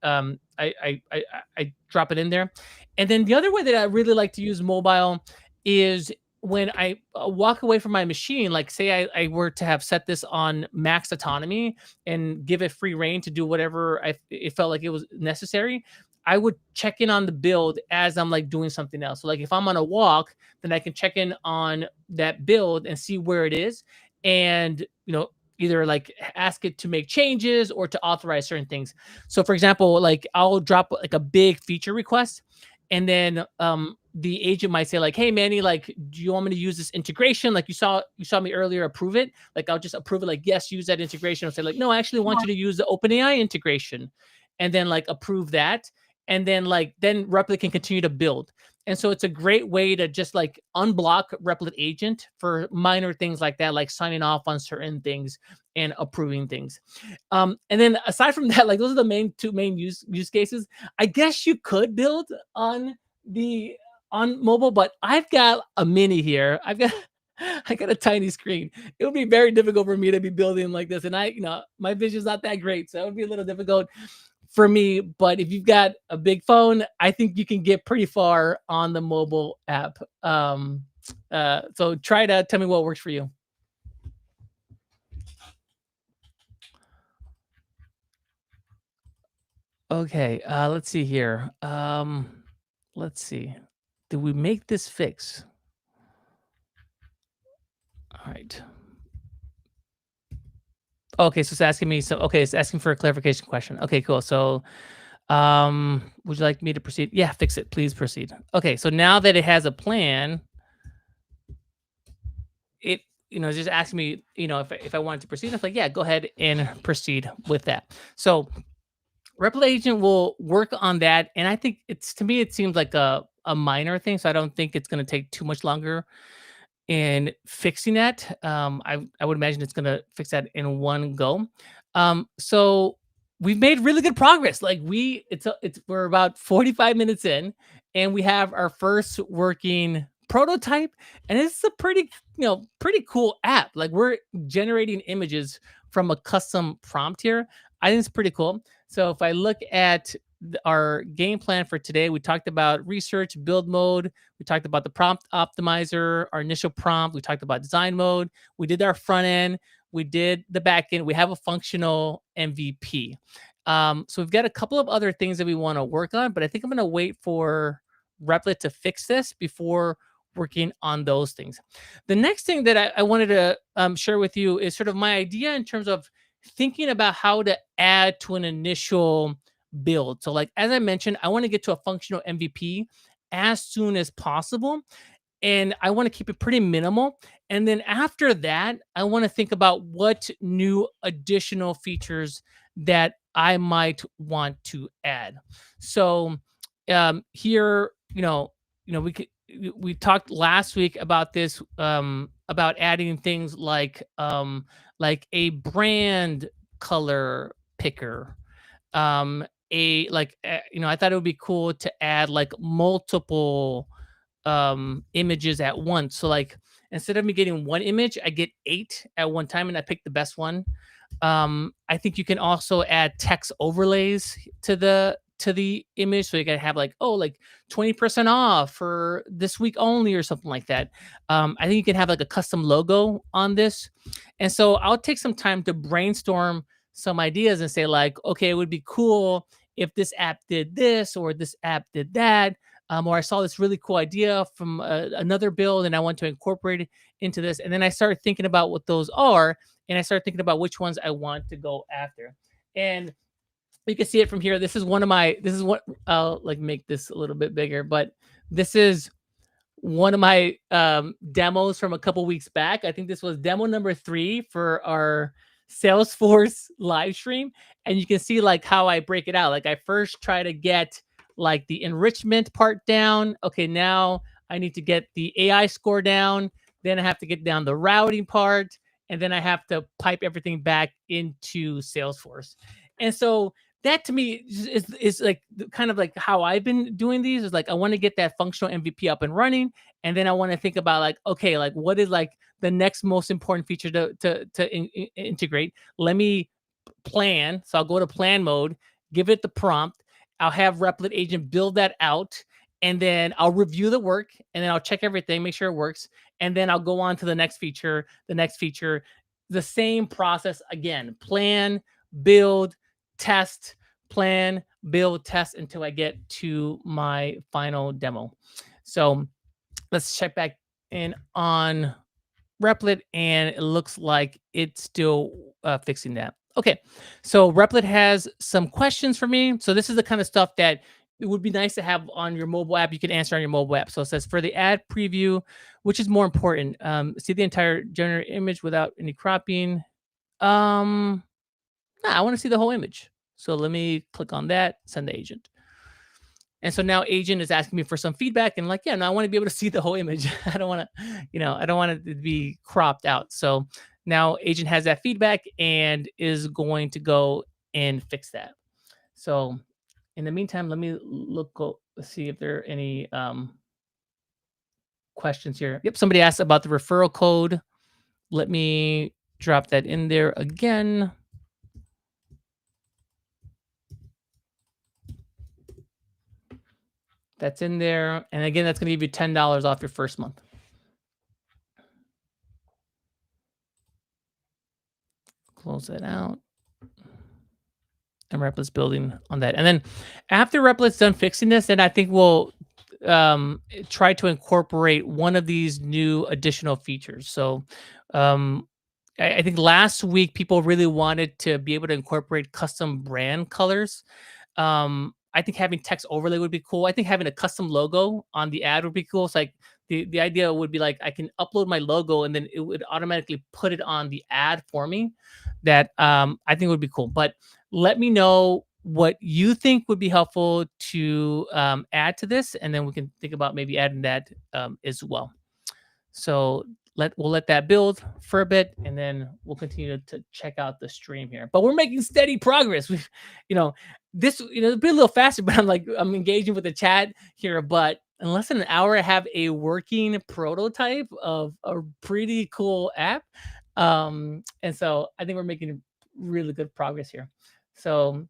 drop it in there. And then the other way that I really like to use mobile is when I walk away from my machine, like say I were to have set this on max autonomy and give it free reign to do whatever it felt like it was necessary, I would check in on the build as I'm like doing something else. So like if I'm on a walk, then I can check in on that build and see where it is, and either like ask it to make changes or to authorize certain things. So for example, like I'll drop like a big feature request, and then the agent might say like, hey Manny, like do you want me to use this integration? Like you saw me earlier approve it. Like I'll just approve it, like yes, use that integration. I'll say like, no, I actually want you to use the OpenAI integration, and then like approve that. And then Replit can continue to build. And so it's a great way to just like unblock Replit agent for minor things like that, like signing off on certain things and approving things. And then aside from that, like those are the two main use cases. I guess you could build on mobile, but I've got a mini here. I got a tiny screen. It would be very difficult for me to be building like this. And my vision's not that great. So it would be a little difficult for me. But if you've got a big phone, I think you can get pretty far on the mobile app. So try to tell me what works for you. Okay, let's see here. Let's see. Did we make this fix? All right. Okay, so it's asking me. It's asking for a clarification question. Okay, cool. So, would you like me to proceed? Yeah, fix it. Please proceed. Okay, so now that it has a plan, it it's just asking me, if I wanted to proceed. I'm like, yeah, go ahead and proceed with that. So, Replit agent will work on that, and I think to me it seems like a minor thing. So I don't think it's going to take too much longer in fixing that. I would imagine it's going to fix that in one go. So we've made really good progress. Like we're about 45 minutes in, and we have our first working prototype, and it's a pretty cool app. Like we're generating images from a custom prompt here. I think it's pretty cool. So if I look at our game plan for today, we talked about research, build mode. We talked about the prompt optimizer, our initial prompt. We talked about design mode. We did our front end. We did the back end. We have a functional MVP. So we've got a couple of other things that we want to work on, but I think I'm going to wait for Replit to fix this before working on those things. The next thing that I wanted to share with you is sort of my idea in terms of thinking about how to add to an initial build. So like, as I mentioned, I want to get to a functional MVP as soon as possible. And I want to keep it pretty minimal. And then after that, I want to think about what new additional features that I might want to add. So here, we talked last week about this, about adding things like a brand color picker. I thought it would be cool to add like multiple images at once. So like instead of me getting one image, I get 8 at one time, and I pick the best one. I think you can also add text overlays to the image, so you can have like 20% off for this week only or something like that. I think you can have like a custom logo on this. And so I'll take some time to brainstorm some ideas and say like, okay, it would be cool if this app did this or this app did that. Or I saw this really cool idea from another build and I want to incorporate it into this. And then I start thinking about what those are, and I start thinking about which ones I want to go after. And you can see it from here. This is what I'll like make this a little bit bigger, but this is one of my demos from a couple weeks back. I think this was demo number 3 for our Salesforce live stream. And you can see like how I break it out. Like I first try to get like the enrichment part down. Okay, now I need to get the AI score down. Then I have to get down the routing part. And then I have to pipe everything back into Salesforce. And so that to me is like kind of like how I've been doing these is like, I want to get that functional MVP up and running. And then I want to think about like, okay, like what is like the next most important feature to integrate? Let me plan. So I'll go to plan mode, give it the prompt. I'll have Replit agent build that out. And then I'll review the work and then I'll check everything, make sure it works. And then I'll go on to the next feature, the same process again, plan, build, test, plan, build, test until I get to my final demo. So let's check back in on Replit, and it looks like it's still fixing that. Okay, so Replit has some questions for me. So this is the kind of stuff that it would be nice to have on your mobile app. You can answer on your mobile app. So it says for the ad preview, which is more important? See the entire generated image without any cropping. Nah, I want to see the whole image. So let me click on that, send the agent. And so now agent is asking me for some feedback and like, yeah, no, I want to be able to see the whole image. I don't want to, I don't want it to be cropped out. So now agent has that feedback and is going to go and fix that. So in the meantime, let me see if there are any questions here. Yep, somebody asked about the referral code. Let me drop that in there again. That's in there. And again, that's going to give you $10 off your first month. Close that out. And Replit's building on that. And then after Replit's done fixing this, then I think we'll try to incorporate one of these new additional features. So I think last week people really wanted to be able to incorporate custom brand colors. I think having text overlay would be cool. I think having a custom logo on the ad would be cool. It's like the idea would be like I can upload my logo and then it would automatically put it on the ad for me. That I think would be cool. But let me know what you think would be helpful to add to this, and then we can think about maybe adding that as well. So we'll let that build for a bit, and then we'll continue to check out the stream here. But we're making steady progress. We've, this, it'll be a little faster, but I'm engaging with the chat here. But in less than an hour, I have a working prototype of a pretty cool app. And so I think we're making really good progress here. So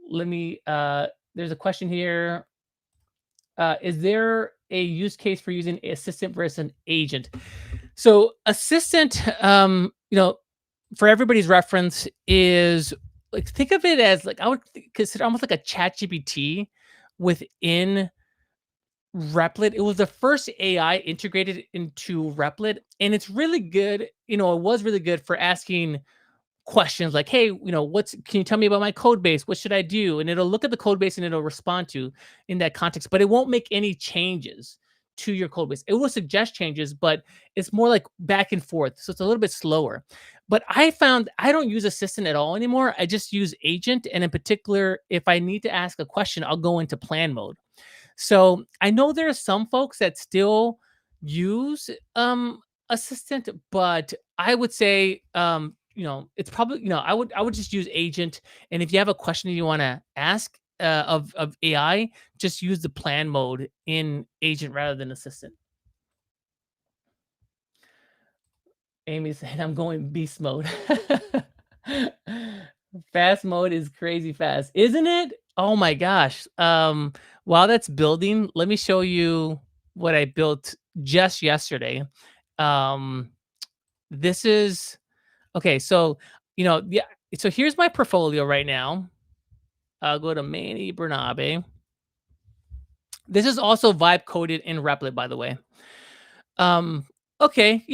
let me, there's a question here. Is there a use case for using assistant versus an agent? So assistant, for everybody's reference is like, think of it as like, I would consider almost like a ChatGPT within Replit. It was the first AI integrated into Replit, and it's really good. It was really good for asking questions like, hey, can you tell me about my code base? What should I do? And it'll look at the code base and it'll respond to in that context, but it won't make any changes to your code base. It will suggest changes, but it's more like back and forth. So it's a little bit slower. But I found I don't use assistant at all anymore. I just use agent. And in particular, if I need to ask a question, I'll go into plan mode. So I know there are some folks that still use assistant, but I would say it's probably I would just use agent. And if you have a question you want to ask of AI, just use the plan mode in agent rather than assistant. Amy said, I'm going beast mode. Fast mode is crazy fast, isn't it? Oh my gosh. While that's building, let me show you what I built just yesterday. This is okay. So, yeah. So here's my portfolio right now. I'll go to Manny Bernabe. This is also vibe coded in Replit, by the way. Okay,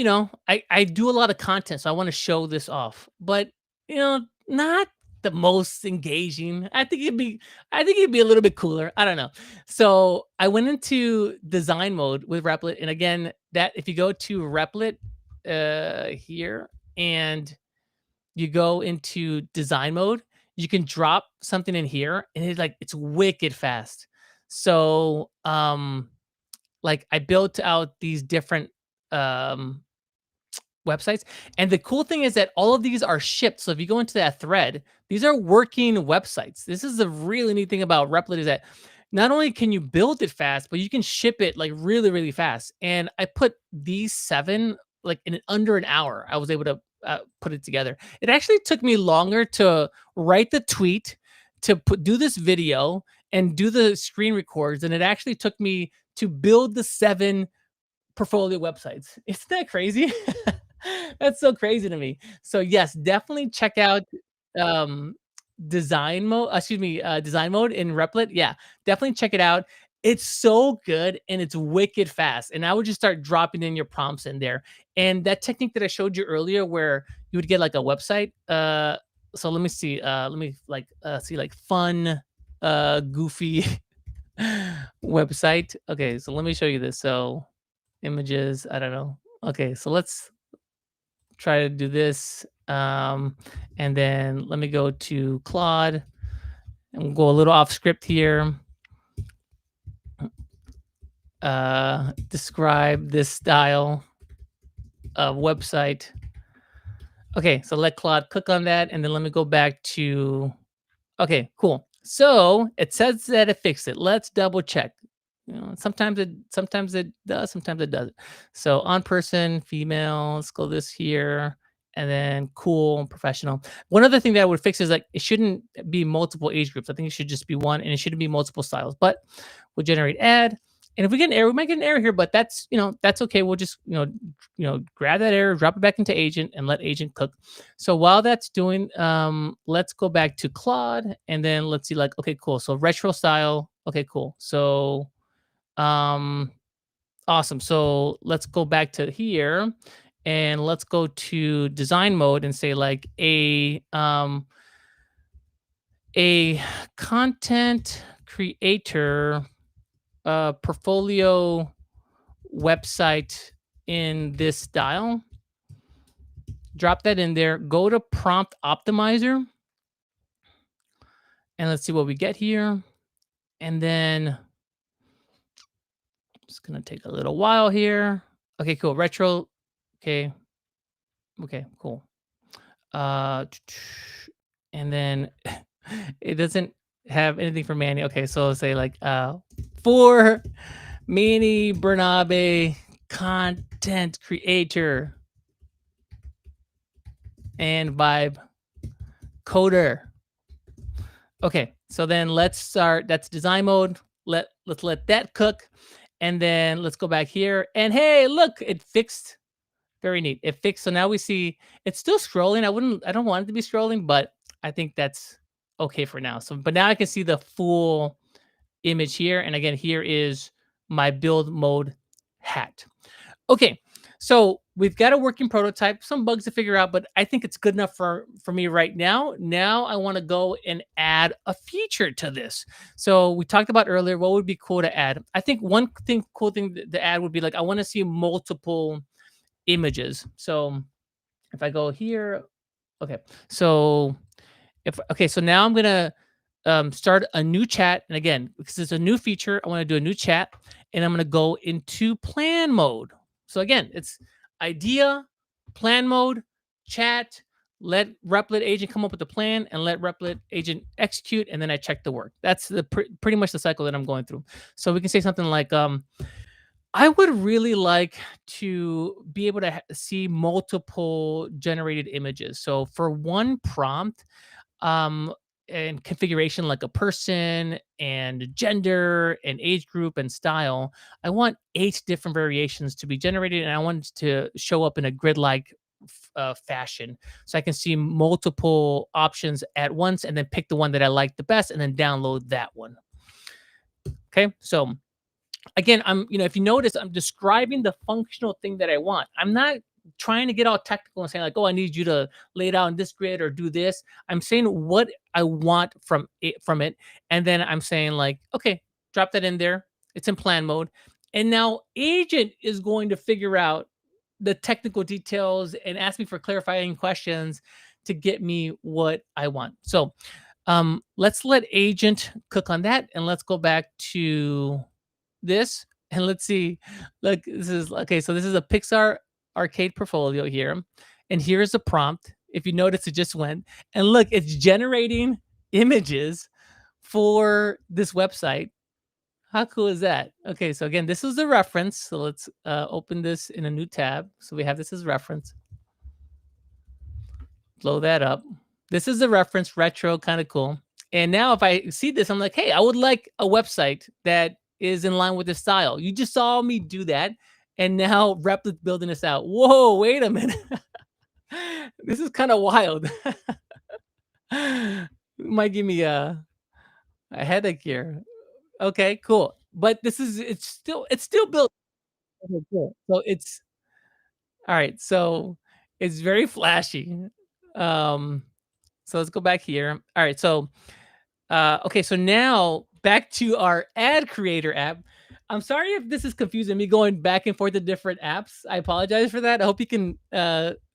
I do a lot of content, so I want to show this off, but not the most engaging. I think it'd be a little bit cooler. I don't know. So I went into design mode with Replit, and again, that if you go to Replit here and you go into design mode, you can drop something in here, and it's wicked fast. So like I built out these different websites. And the cool thing is that all of these are shipped. So if you go into that thread, these are working websites. This is the really neat thing about Replit is that not only can you build it fast, but you can ship it like really, really fast. And I put these 7 like in under an hour. I was able to put it together. It actually took me longer to write the tweet, to do this video, and do the screen records than it actually took me to build the 7 portfolio websites. Isn't that crazy? That's so crazy to me. So yes, definitely check out design mode. Design mode in Replit. Yeah, definitely check it out. It's so good and it's wicked fast. And I would just start dropping in your prompts in there. And that technique that I showed you earlier, where you would get like a website. So let me see. Let me see like fun, goofy website. Okay, so let me show you this. So images. I don't know. Okay, so let's try to do this. And then let me go to Claude and we'll go a little off script here. Describe this style of website. Okay, so let Claude click on that. And then let me go back to, okay, cool. So it says that it fixed it. Let's double check. You know, sometimes it does, sometimes it doesn't. So on person, female, let's go this here, and then cool, professional. One other thing that I would fix is like it shouldn't be multiple age groups. I think it should just be one, and it shouldn't be multiple styles. But we'll generate ad, and if we get an error, we might get an error here, but that's that's okay. We'll just grab that error, drop it back into agent, and let agent cook. So while that's doing, let's go back to Claude, and then let's see like okay, cool. So retro style, okay, cool. So awesome. So let's go back to here and let's go to design mode and say like a content creator portfolio website in this style. Drop that in there. Go to prompt optimizer. And let's see what we get here. And then it's going to take a little while here. Okay, cool. Retro. Okay. Okay, cool. And then it doesn't have anything for Manny. Okay, so let's say like for Manny Bernabe, content creator and vibe coder. Okay, so then let's start. That's design mode. Let's let that cook. And then let's go back here. And hey, look, it fixed. Very neat. It fixed. So now we see it's still scrolling. I don't want it to be scrolling, but I think that's okay for now. So, but now I can see the full image here. And again, here is my build mode hat. Okay. So we've got a working prototype, some bugs to figure out, but I think it's good enough for me right now. Now I want to go and add a feature to this. So we talked about earlier, what would be cool to add? I think one cool thing to add would be like, I want to see multiple images. So if I go here, okay. So so now I'm going to start a new chat. And again, because it's a new feature, I want to do a new chat and I'm going to go into plan mode. So again, it's idea, plan mode, chat, let Replit agent come up with the plan and let Replit agent execute. And then I check the work. That's pretty much the cycle that I'm going through. So we can say something like, I would really like to be able to see multiple generated images. So for one prompt, and configuration like a person and gender and age group and style, I want 8 different variations to be generated, and I want it to show up in a grid-like fashion, so I can see multiple options at once and then pick the one that I like the best and then download that one. Okay, so again, if you notice, I'm describing the functional thing that I want. I'm not trying to get all technical and saying like, oh, I need you to lay it out in this grid or do this. I'm saying what I want from it. And then I'm saying like, okay, drop that in there. It's in plan mode. And now agent is going to figure out the technical details and ask me for clarifying questions to get me what I want. So let's let agent cook on that. And let's go back to this and let's see. Look, this is okay. So this is a Pixar arcade portfolio here. And here's the prompt. If you notice, it just went. And look, it's generating images for this website. How cool is that? Okay, so again, this is the reference. So let's open this in a new tab. So we have this as reference. Blow that up. This is the reference, retro, kind of cool. And now if I see this, I'm like, hey, I would like a website that is in line with the style. You just saw me do that. And now Replit building this out. Whoa, wait a minute. This is kind of wild. Might give me a headache here. Okay, cool. But this is it's still built. Okay, cool. So it's all right. So it's very flashy. So let's go back here. All right. So okay, so now back to our ad creator app. I'm sorry if this is confusing me going back and forth to different apps. I apologize for that. I hope you can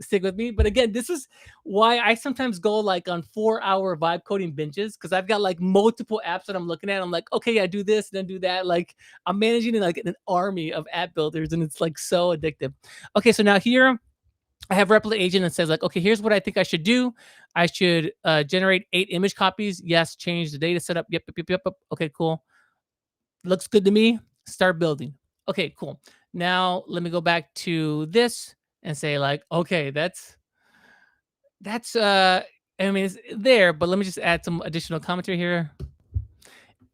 stick with me. But again, this is why I sometimes go like on 4-hour vibe coding binges because I've got like multiple apps that I'm looking at. I'm like, okay, I do this, then do that. Like I'm managing like an army of app builders, and it's like so addictive. Okay, so now here I have Replit agent that says like, okay, here's what I think I should do. I should generate 8 image copies. Yes, change the data setup. Yep. Okay, cool. Looks good to me. Start building. Okay, cool. Now let me go back to this and say like, okay, that's I mean, it's there, but let me just add some additional commentary here.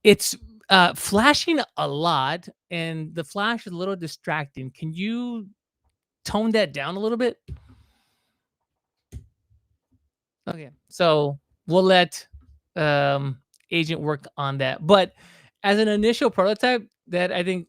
It's flashing a lot, and the flash is a little distracting. Can you tone that down a little bit? Okay, so we'll let agent work on that. But as an initial prototype, that I think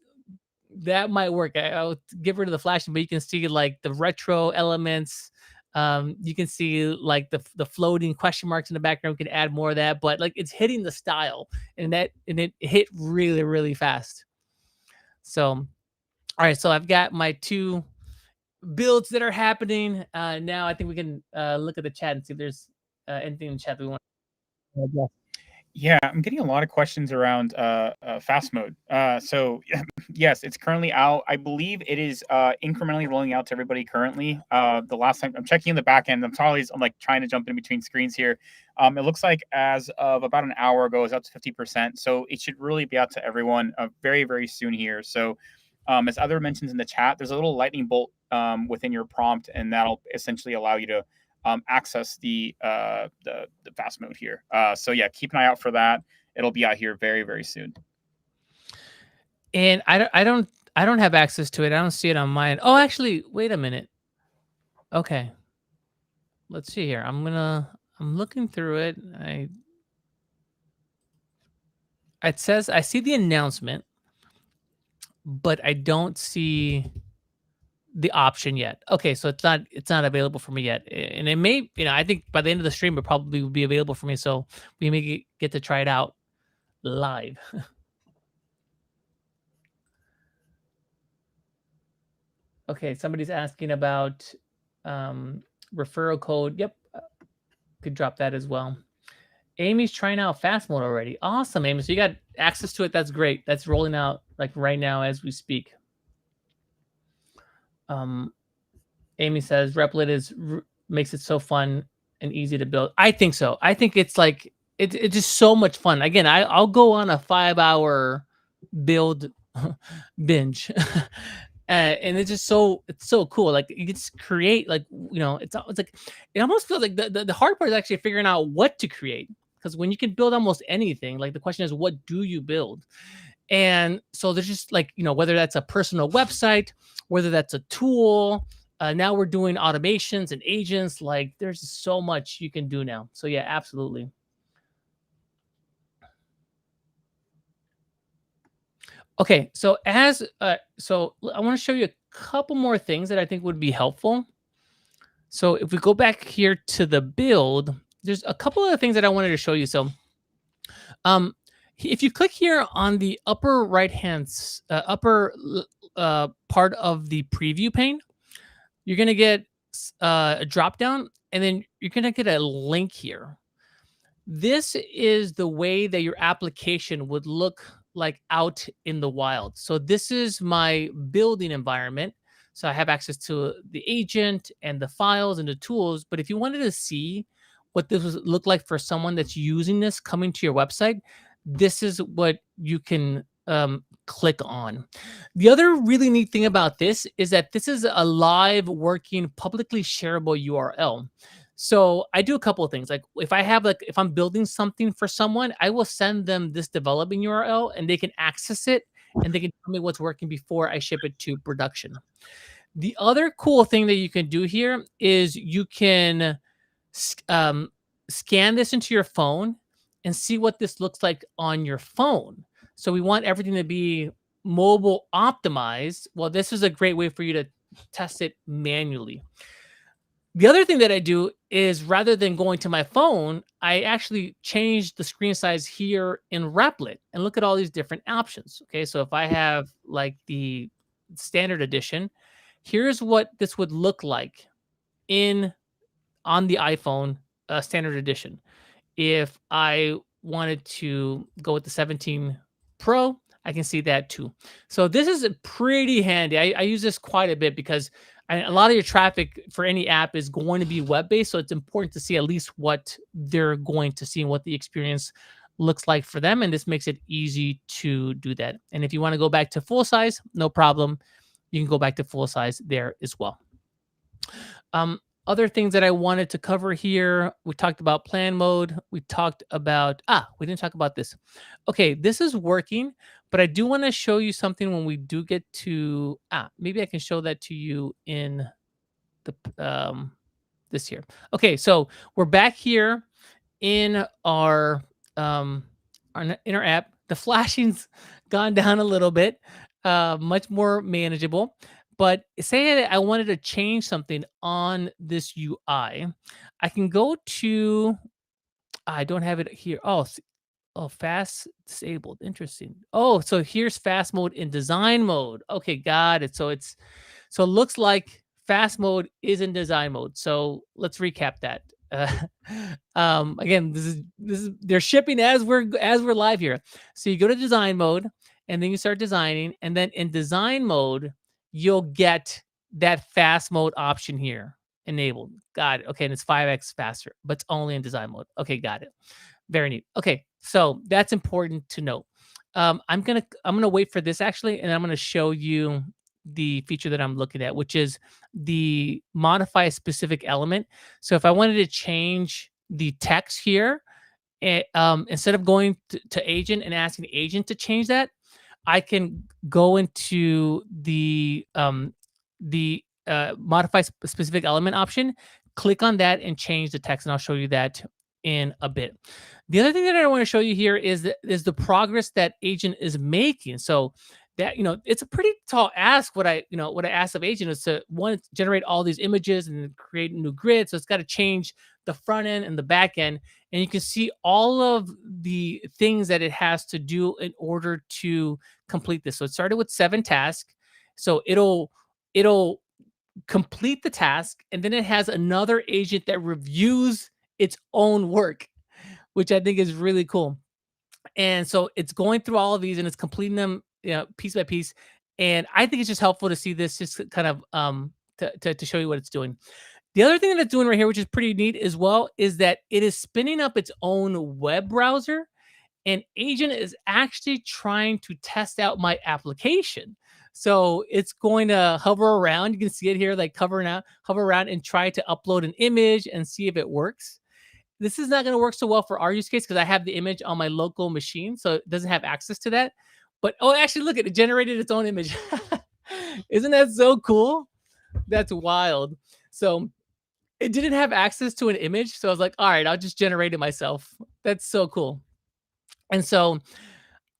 that might work. I'll get rid of the flashing, but you can see like the retro elements. You can see like the floating question marks in the background. We can add more of that, but like it's hitting the style, and it hit really, really fast. So, all right, so I've got my 2 builds that are happening. Now I think we can look at the chat and see if there's anything in the chat that we want to address. Yeah, I'm getting a lot of questions around fast mode. So yes, it's currently out. I believe it is incrementally rolling out to everybody currently. The last time I'm checking the back end, I'm like trying to jump in between screens here. It looks like as of about an hour ago, it's up to 50%. So it should really be out to everyone very, very soon here. So as other mentions in the chat, there's a little lightning bolt within your prompt, and that'll essentially allow you to access the fast mode here. So yeah, keep an eye out for that. It'll be out here very, very soon. And I don't have access to it. I don't see it on mine. Oh, actually, wait a minute. Okay, let's see here. I'm looking through it. It says I see the announcement, but I don't see the option yet. Okay, so it's not available for me yet, and it may, I think by the end of the stream it probably will be available for me, so we may get to try it out live. Okay, somebody's asking about referral code. Yep, could drop that as well. Amy's trying out fast mode already. Awesome, Amy. So you got access to it. That's great. That's rolling out like right now as we speak. Amy says Replit makes it so fun and easy to build. I think so. I think it's like it's just so much fun. Again, I'll go on a 5-hour build binge. And it's just so cool. Like you can just create like it's like it almost feels like the hard part is actually figuring out what to create, because when you can build almost anything, like the question is what do you build? And so there's just like whether that's a personal website, whether that's a tool. Now we're doing automations and agents. Like there's so much you can do now. So yeah, absolutely. Okay, so so I want to show you a couple more things that I think would be helpful. So if we go back here to the build, there's a couple of things that I wanted to show you. So um, if you click here on the upper right hand part of the preview pane, you're gonna get a drop down, and then you're gonna get a link here. This is the way that your application would look like out in the wild. So this is my building environment. So I have access to the agent and the files and the tools. But if you wanted to see what this would look like for someone that's using this coming to your website, this is what you can click on. The other really neat thing about this is that this is a live working publicly shareable URL. So I do a couple of things. Like if I'm building something for someone, I will send them this developing URL and they can access it and they can tell me what's working before I ship it to production. The other cool thing that you can do here is you can scan this into your phone and see what this looks like on your phone. So we want everything to be mobile optimized. Well, this is a great way for you to test it manually. The other thing that I do is rather than going to my phone, I actually change the screen size here in Replit and look at all these different options. Okay, so if I have like the standard edition, here's what this would look like on the iPhone standard edition. If I wanted to go with the 17 Pro, I can see that too. So this is pretty handy. I use this quite a bit because a lot of your traffic for any app is going to be web-based. So it's important to see at least what they're going to see and what the experience looks like for them. And this makes it easy to do that. And if you want to go back to full size, no problem. You can go back to full size there as well. Other things that I wanted to cover here, we talked about plan mode. We talked about, we didn't talk about this. Okay, this is working, but I do want to show you something when we do get to, maybe I can show that to you in the, this here. Okay, so we're back here in our app. The flashing's gone down a little bit, much more manageable. But say I wanted to change something on this UI, I can go to. I don't have it here. Oh, fast disabled. Interesting. Oh, so here's fast mode in design mode. Okay, got it. So it looks like fast mode is in design mode. So let's recap that. Again, this is they're shipping as we're live here. So you go to design mode and then you start designing, and then in design mode you'll get that fast mode option here enabled. Got it. Okay, and it's 5x faster, but it's only in design mode. Okay, got it. Very neat. Okay, so that's important to note. I'm gonna wait for this actually, and I'm gonna show you the feature that I'm looking at, which is the modify a specific element. So if I wanted to change the text here, instead of going to agent and asking the agent to change that, I can go into the modify specific element option, click on that and change the text, and I'll show you that in a bit. The other thing that I want to show you here is the progress that agent is making. So that, it's a pretty tall ask. What I asked of agent is to generate all these images and create a new grid. So it's got to change the front end and the back end. And you can see all of the things that it has to do in order to complete this. So it started with 7 tasks. So it'll complete the task, and then it has another agent that reviews its own work, which I think is really cool. And so it's going through all of these and it's completing them, piece by piece. And I think it's just helpful to see this, just kind of to show you what it's doing. The other thing that it's doing right here, which is pretty neat as well, is that it is spinning up its own web browser, and agent is actually trying to test out my application. So it's going to hover around. You can see it here, like hover around and try to upload an image and see if it works. This is not going to work so well for our use case because I have the image on my local machine, so it doesn't have access to that. But actually, look, it generated its own image. Isn't that so cool? That's wild. So it didn't have access to an image, so I was like, all right, I'll just generate it myself. That's so cool. And so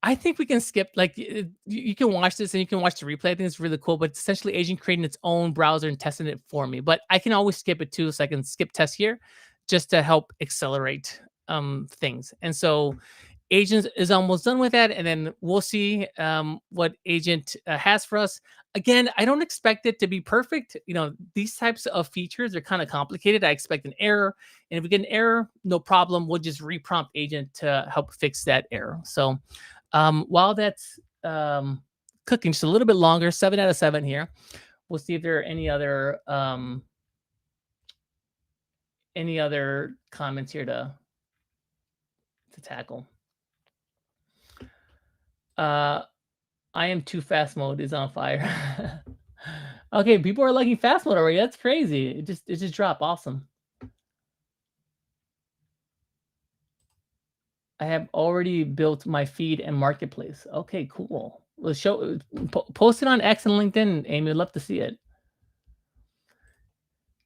I think we can skip, like, you can watch this and you can watch the replay. I think it's really cool, but it's essentially Agent creating its own browser and testing it for me. But I can always skip it too, so I can skip test here just to help accelerate things. And so Agent is almost done with that, and then we'll see what Agent has for us. Again, I don't expect it to be perfect. These types of features are kind of complicated. I expect an error, and if we get an error, no problem. We'll just reprompt Agent to help fix that error. So while that's cooking just a little bit longer, 7 out of 7 here. We'll see if there are any other comments here to tackle. I am too fast mode is on fire. Okay, people are liking fast mode already. That's crazy. It just dropped. Awesome. I have already built my feed and marketplace. Okay, cool. Let's post it on X and LinkedIn, Amy. I'd love to see it.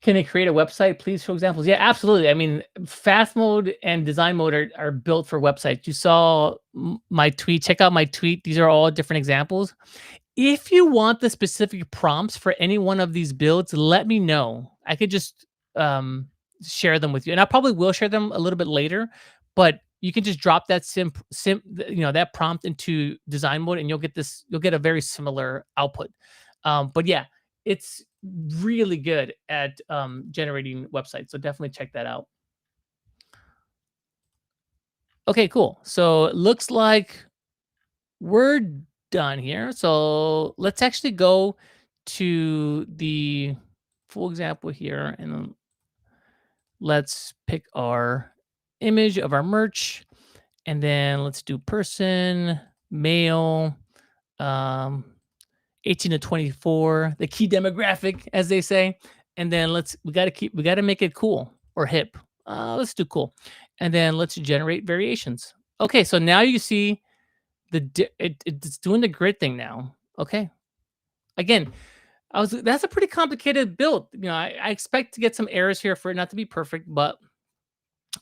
Can it create a website? Please show examples. Yeah, absolutely. I mean, fast mode and design mode are built for websites. You saw my tweet. Check out my tweet. These are all different examples. If you want the specific prompts for any one of these builds, let me know. I could just share them with you, and I probably will share them a little bit later. But you can just drop that that prompt into design mode, and you'll get a very similar output. But yeah, it's really good at generating websites, so definitely check that out. Okay, cool. So it looks like we're done here. So let's actually go to the full example here, and let's pick our image of our merch, and then let's do person, male, 18 to 24, the key demographic, as they say. And then we got to make it cool or hip. Let's do cool. And then let's generate variations. Okay, so now you see it's doing the grid thing now. Okay. Again, that's a pretty complicated build. I expect to get some errors here for it not to be perfect, but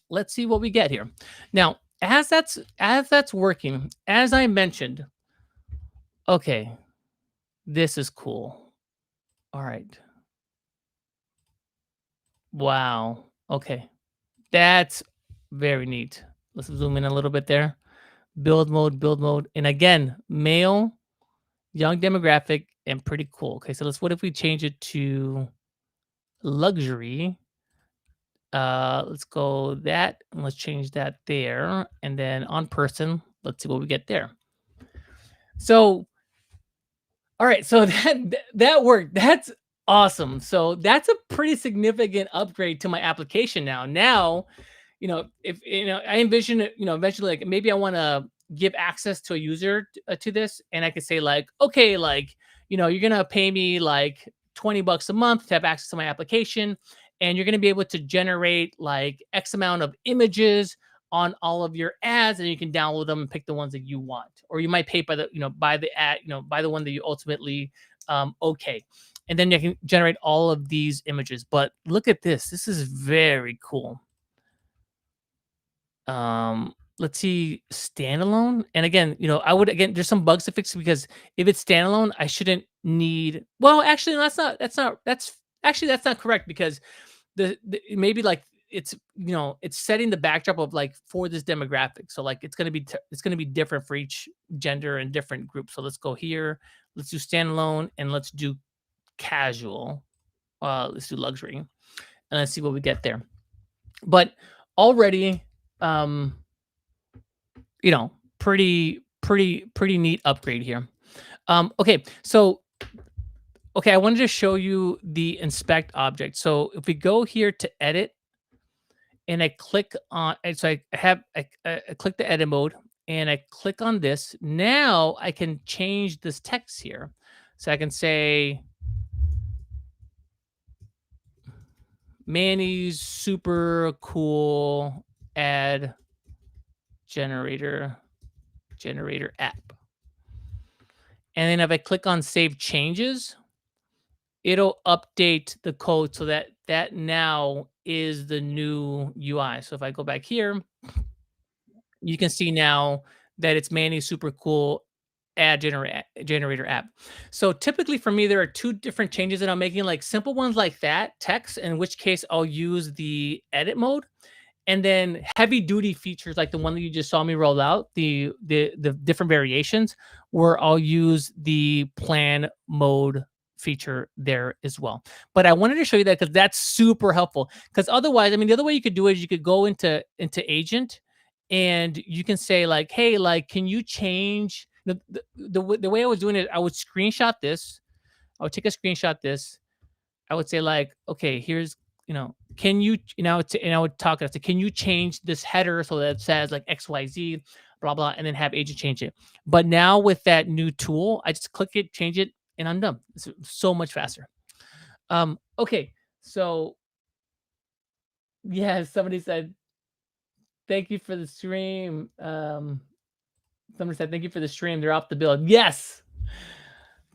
let's see what we get here. Now, as that's working, as I mentioned, okay, this is cool. All right. Wow. Okay. That's very neat. Let's zoom in a little bit there. Build mode. And again, male, young demographic, and pretty cool. Okay, so what if we change it to luxury? Let's go that, and let's change that there. And then on person, let's see what we get there. So, all right, so that worked. That's awesome. So that's a pretty significant upgrade to my application now. Now, if I envision it, eventually, like maybe I want to give access to a user to this, and I could say like, okay, like, you're gonna pay me like $20 a month to have access to my application, and you're gonna be able to generate like X amount of images on all of your ads, and you can download them and pick the ones that you want, or you might pay by the by the ad, by the one that you ultimately okay, and then you can generate all of these images. But look at this. This is very cool. Let's see, standalone. And again, there's some bugs to fix, because if it's standalone, I shouldn't need, well, actually, that's not correct, because maybe like it's setting the backdrop of like for this demographic. So like it's going to be different for each gender and different groups. So let's go here. Let's do standalone, and let's do casual. Let's do luxury, and let's see what we get there. But already, pretty neat upgrade here. Okay, so I wanted to show you the inspect object. So if we go here to edit, and I click on, and so I click the edit mode, and I click on this. Now I can change this text here. So I can say Manny's super cool ad generator app. And then if I click on save changes, it'll update the code so that now is the new UI. So if I go back here, you can see now that it's Manny's super cool ad generator app. So typically for me, there are two different changes that I'm making, like simple ones like that, text, in which case I'll use the edit mode. And then heavy duty features like the one that you just saw me roll out, the different variations, where I'll use the plan mode feature there as well. But I wanted to show you that because that's super helpful. Because otherwise, I mean, the other way you could do it is you could go into agent and you can say like, hey, like, can you change the way I was doing it? I would screenshot this. I would take a screenshot this. I would say like, okay, here's, can you, and I would talk to, can you change this header so that it says like XYZ, blah, blah, and then have agent change it. But now with that new tool, I just click it, change it, and I'm done. It's so much faster. Okay. So yeah, somebody said, thank you for the stream. Somebody said, thank you for the stream. They're off the build. Yes.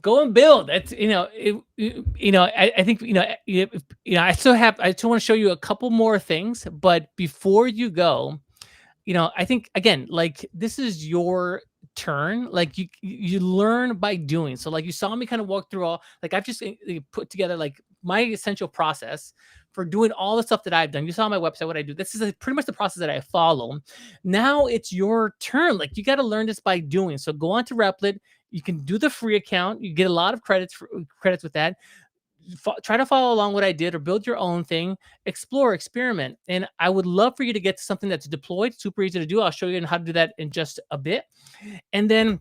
Go and build. That's I think I still want to show you a couple more things, but before you go, I think again, like this is your turn. Like you learn by doing. So like you saw me kind of walk through all, like I've just put together like my essential process for doing all the stuff that I've done. You saw on my website what I do. This is pretty much the process that I follow. Now it's your turn. Like you got to learn this by doing. So go on to Replit. You can do the free account. You get a lot of credits with that. Try to follow along what I did or build your own thing, explore, experiment. And I would love for you to get to something that's deployed, super easy to do. I'll show you how to do that in just a bit. And then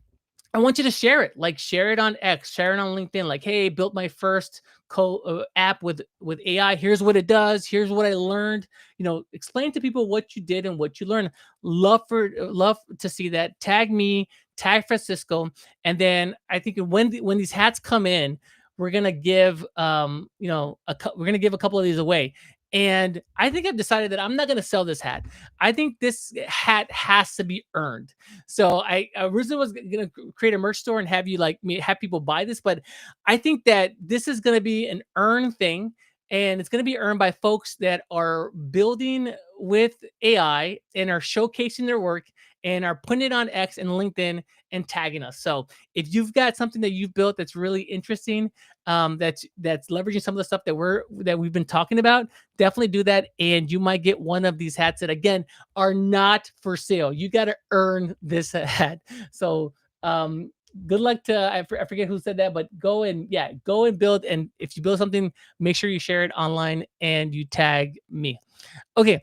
I want you to share it, like share it on X, share it on LinkedIn. Like, hey, built my first app with AI. Here's what it does. Here's what I learned. Explain to people what you did and what you learned. Love to see that. Tag me, tag Francisco, and then I think when these hats come in, we're gonna give we're gonna give a couple of these away. And I think I've decided that I'm not going to sell this hat. I think this hat has to be earned. So I originally was going to create a merch store and have people buy this, but I think that this is going to be an earned thing. And it's going to be earned by folks that are building with AI and are showcasing their work and are putting it on X and LinkedIn and tagging us. So if you've got something that you've built that's really interesting, that's leveraging some of the stuff that we've been talking about, definitely do that. And you might get one of these hats that again are not for sale. You got to earn this hat. So good luck to, I forget who said that, but go and build. And if you build something, make sure you share it online and you tag me. Okay.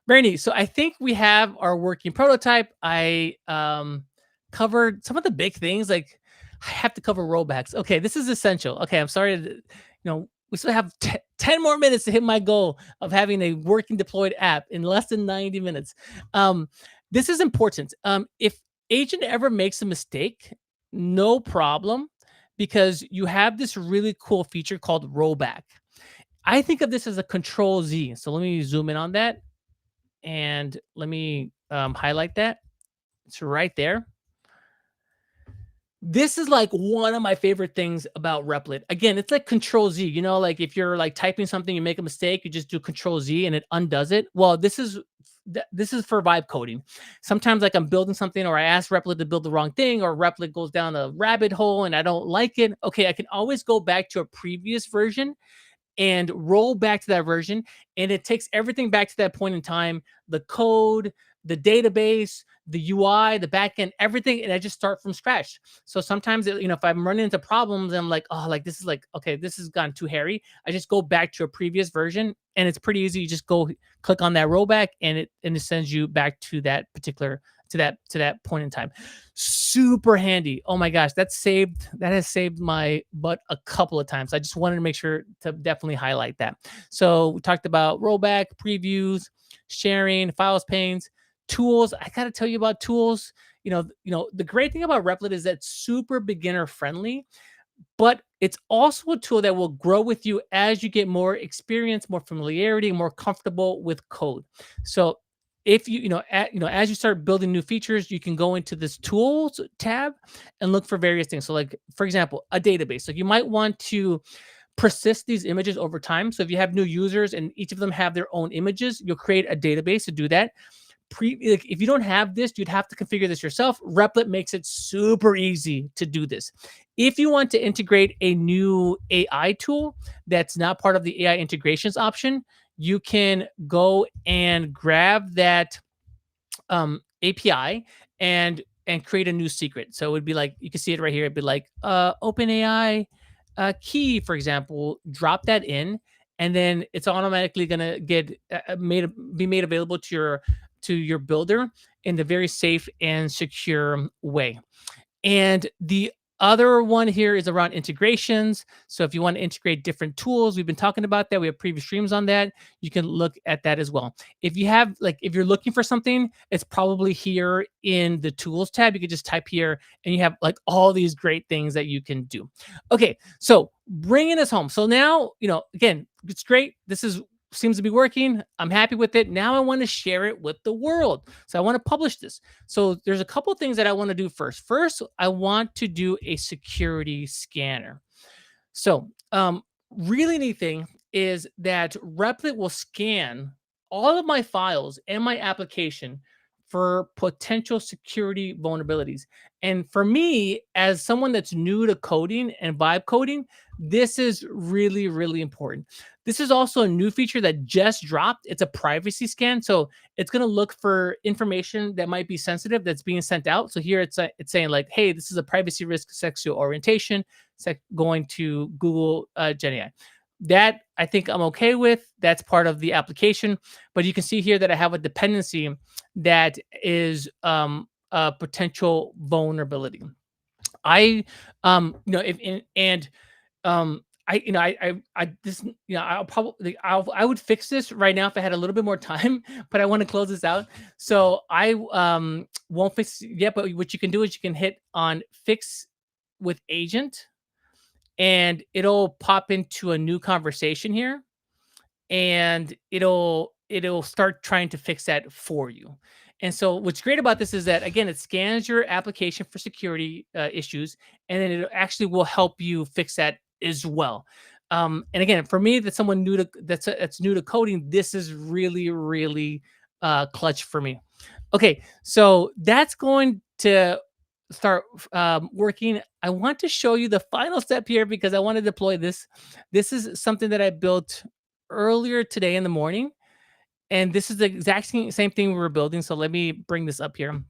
Very neat. So I think we have our working prototype. I covered some of the big things, like I have to cover rollbacks. Okay, this is essential. Okay, I'm sorry. We still have 10 more minutes to hit my goal of having a working deployed app in less than 90 minutes. This is important. If agent ever makes a mistake, no problem, because you have this really cool feature called rollback. I think of this as a control Z. So let me zoom in on that. And let me highlight that. It's right there. This is like one of my favorite things about Replit. Again, it's like control Z. Like if you're like typing something, you make a mistake, you just do control Z and it undoes it. Well, this is for vibe coding. Sometimes like I'm building something or I ask Replit to build the wrong thing or Replit goes down a rabbit hole and I don't like it. Okay, I can always go back to a previous version and roll back to that version. And it takes everything back to that point in time, the code, the database, the UI, the backend, everything. And I just start from scratch. So sometimes, if I'm running into problems, I'm like, oh, like this is like, okay, this has gone too hairy. I just go back to a previous version and it's pretty easy. You just go click on that rollback and it sends you back to that particular, to that point in time. Super handy. Oh my gosh, that has saved my butt a couple of times. I just wanted to make sure to definitely highlight that. So we talked about rollback, previews, sharing, files, panes, tools. I got to tell you about tools. The great thing about Replit is that it's super beginner friendly, but it's also a tool that will grow with you as you get more experience, more familiarity, more comfortable with code. So if as you start building new features, you can go into this tools tab and look for various things. So like, for example, a database. So you might want to persist these images over time. So if you have new users and each of them have their own images, you'll create a database to do that. if you don't have this, you'd have to configure this yourself. Replit makes it super easy to do this. If you want to integrate a new AI tool that's not part of the AI integrations option, you can go and grab that API and create a new secret. So it would be like, you can see it right here. It'd be like OpenAI key, for example. Drop that in, and then it's automatically gonna get be made available to your builder in a very safe and secure way. And the other one here is around integrations. So if you want to integrate different tools, we've been talking about that. We have previous streams on that. You can look at that as well. If you have, like, if you're looking for something, it's probably here in the tools tab. You could just type here and you have like all these great things that you can do. Okay, so bringing us home. So now, again, it's great. This seems to be working. I'm happy with it. Now I want to share it with the world. So I want to publish this. So there's a couple things that I want to do first. First, I want to do a security scanner. So really neat thing is that Replit will scan all of my files and my application for potential security vulnerabilities. And for me, as someone that's new to coding and vibe coding, this is really, really important. This is also a new feature that just dropped. It's a privacy scan. So it's going to look for information that might be sensitive that's being sent out. So here it's saying like, hey, this is a privacy risk, sexual orientation, going to Google Gen AI. That I think I'm okay with. That's part of the application. But you can see here that I have a dependency that is a potential vulnerability. I would fix this right now if I had a little bit more time, but I want to close this out. So I won't fix it yet, but what you can do is you can hit on fix with agent, and it'll pop into a new conversation here, and it'll start trying to fix that for you. And so what's great about this is that, again, it scans your application for security issues, and then it actually will help you fix that as well. And again, for me, that's someone new to that's new to coding, this is really, really clutch for me. Okay, so that's going to start working. I want to show you the final step here because I want to deploy this. This is something that I built earlier today in the morning. And this is the exact same thing we were building. So let me bring this up here.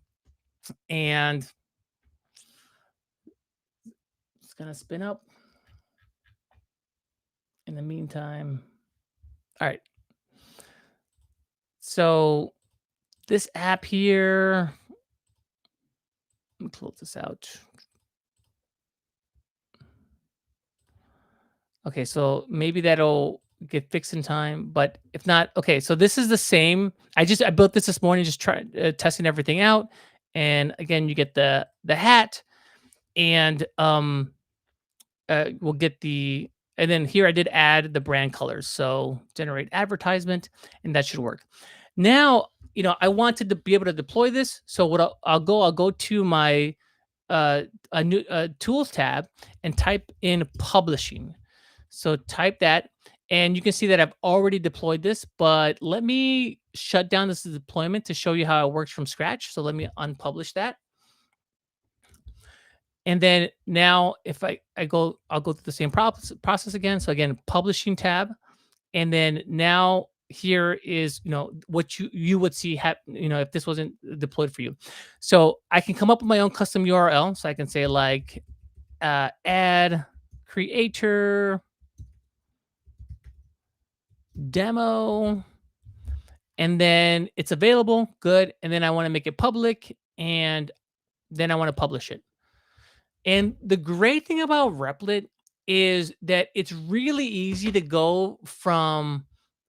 And it's going to spin up. In the meantime, all right. So this app here, let me close this out. Okay, so maybe that'll get fixed in time, but if not, okay. So this is the same. I built this morning, just testing everything out. And again, you get the hat, and we'll get the. And then here I did add the brand colors. So generate advertisement, and that should work. Now, I wanted to be able to deploy this. So what I'll go to my a new tools tab and type in publishing. So type that, and you can see that I've already deployed this, but let me shut down this deployment to show you how it works from scratch. So let me unpublish that. And then now if I'll go through the same process again. So again, publishing tab. And then now here is, what you would see if this wasn't deployed for you. So I can come up with my own custom URL. So I can say like add creator demo, and then it's available. Good. And then I want to make it public, and then I want to publish it. And the great thing about Replit is that it's really easy to go from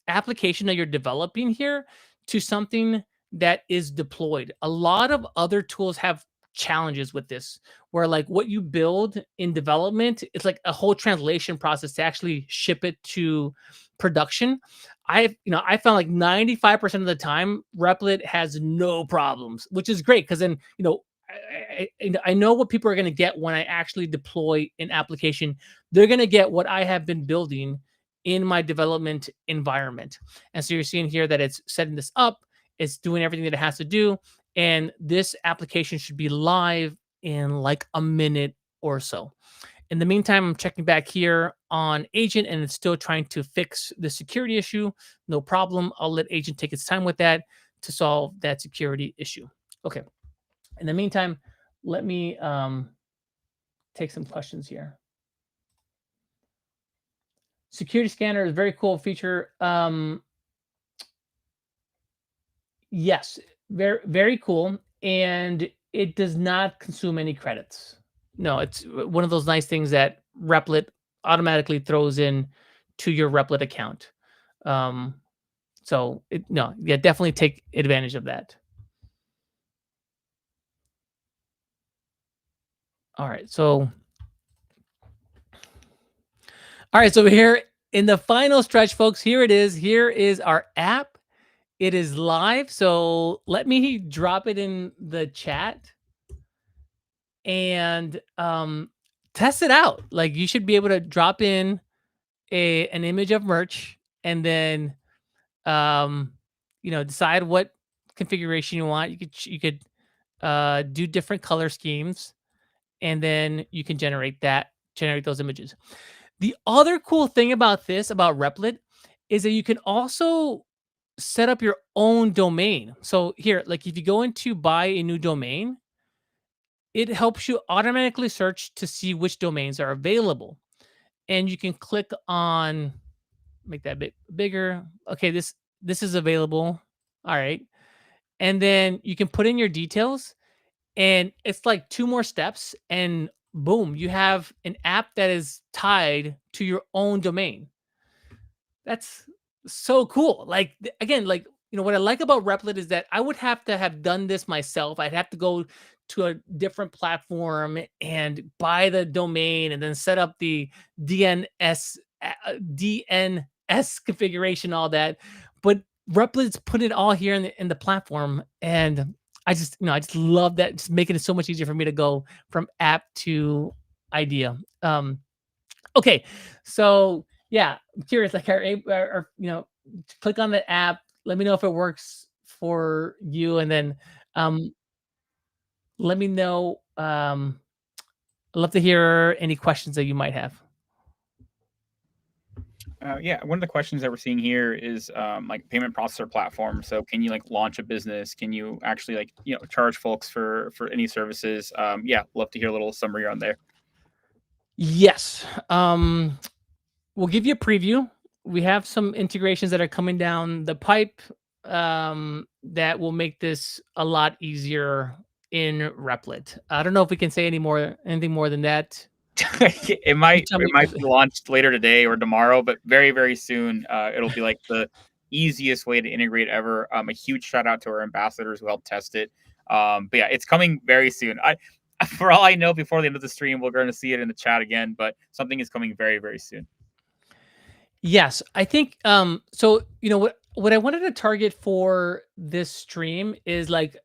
application that you're developing here to something that is deployed. A lot of other tools have challenges with this, where like what you build in development, it's like a whole translation process to actually ship it to production. I found like 95% of the time Replit has no problems, which is great because then I know what people are going to get when I actually deploy an application. They're going to get what I have been building in my development environment. And so you're seeing here that it's setting this up. It's doing everything that it has to do. And this application should be live in like a minute or so. In the meantime, I'm checking back here on Agent and it's still trying to fix the security issue. No problem. I'll let Agent take its time with that to solve that security issue. Okay. In the meantime, let me take some questions here. Security scanner is a very cool feature. Yes, very, very cool. And it does not consume any credits. No, it's one of those nice things that Replit automatically throws in to your Replit account. So definitely take advantage of that. All right, so here in the final stretch, folks, here it is. Here is our app. It is live. So let me drop it in the chat and test it out. Like, you should be able to drop in an image of merch and then decide what configuration you want. You could do different color schemes, and then you can generate those images. The other cool thing about Replit is that you can also set up your own domain. So here, like if you go into buy a new domain, it helps you automatically search to see which domains are available. And you can click on, make that a bit bigger. Okay, this is available. All right. And then you can put in your details, and it's like 2 more steps, and boom, you have an app that is tied to your own domain. That's so cool. Like, again, like, what I like about Replit is that I would have to have done this myself. I'd have to go to a different platform and buy the domain and then set up the DNS configuration, all that. But Replit's put it all here in the platform, and I just love that. It's making it so much easier for me to go from app to idea. Okay, so yeah, I'm curious. Like, click on the app. Let me know if it works for you, and then let me know. I'd love to hear any questions that you might have. Yeah, one of the questions that we're seeing here is like payment processor platform. So can you like launch a business? Can you actually like charge folks for any services? Yeah, love to hear a little summary on there. Yes. We'll give you a preview. We have some integrations that are coming down the pipe that will make this a lot easier in Replit. I don't know if we can say anything more than that. it might be launched later today or tomorrow, but very, very soon it'll be like the easiest way to integrate ever. A huge shout out to our ambassadors who helped test it. But yeah, it's coming very soon. For all I know, before the end of the stream, we're going to see it in the chat again, but something is coming very, very soon. Yes, I think so. What I wanted to target for this stream is like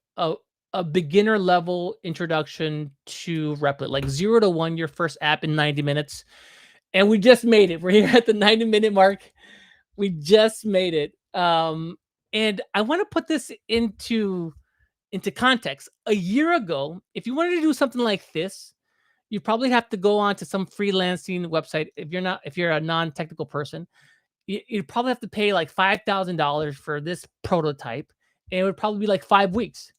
a beginner level introduction to Replit, like 0 to 1, your first app in 90 minutes. And we just made it. We're here at the 90-minute mark. We just made it. And I want to put this into context. A year ago, if you wanted to do something like this, you probably have to go on to some freelancing website. If you're a non-technical person, you'd probably have to pay like $5,000 for this prototype. And it would probably be like 5 weeks.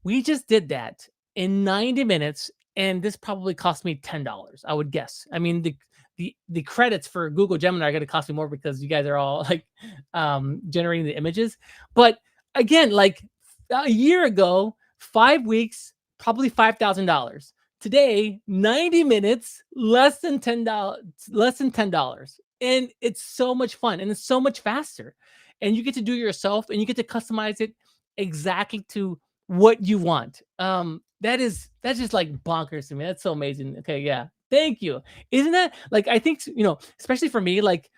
We just did that in 90 minutes, and this probably cost me $10, I would guess. I mean, the credits for Google Gemini are going to cost me more because you guys are all like generating the images. But again, like a year ago, 5 weeks, probably $5,000. Today, 90 minutes, less than $10. And it's so much fun, and it's so much faster. And you get to do it yourself, and you get to customize it exactly to what you want. That's just like bonkers to me. That's so amazing. Okay, yeah. Thank you. Isn't that like, I think, especially for me, like,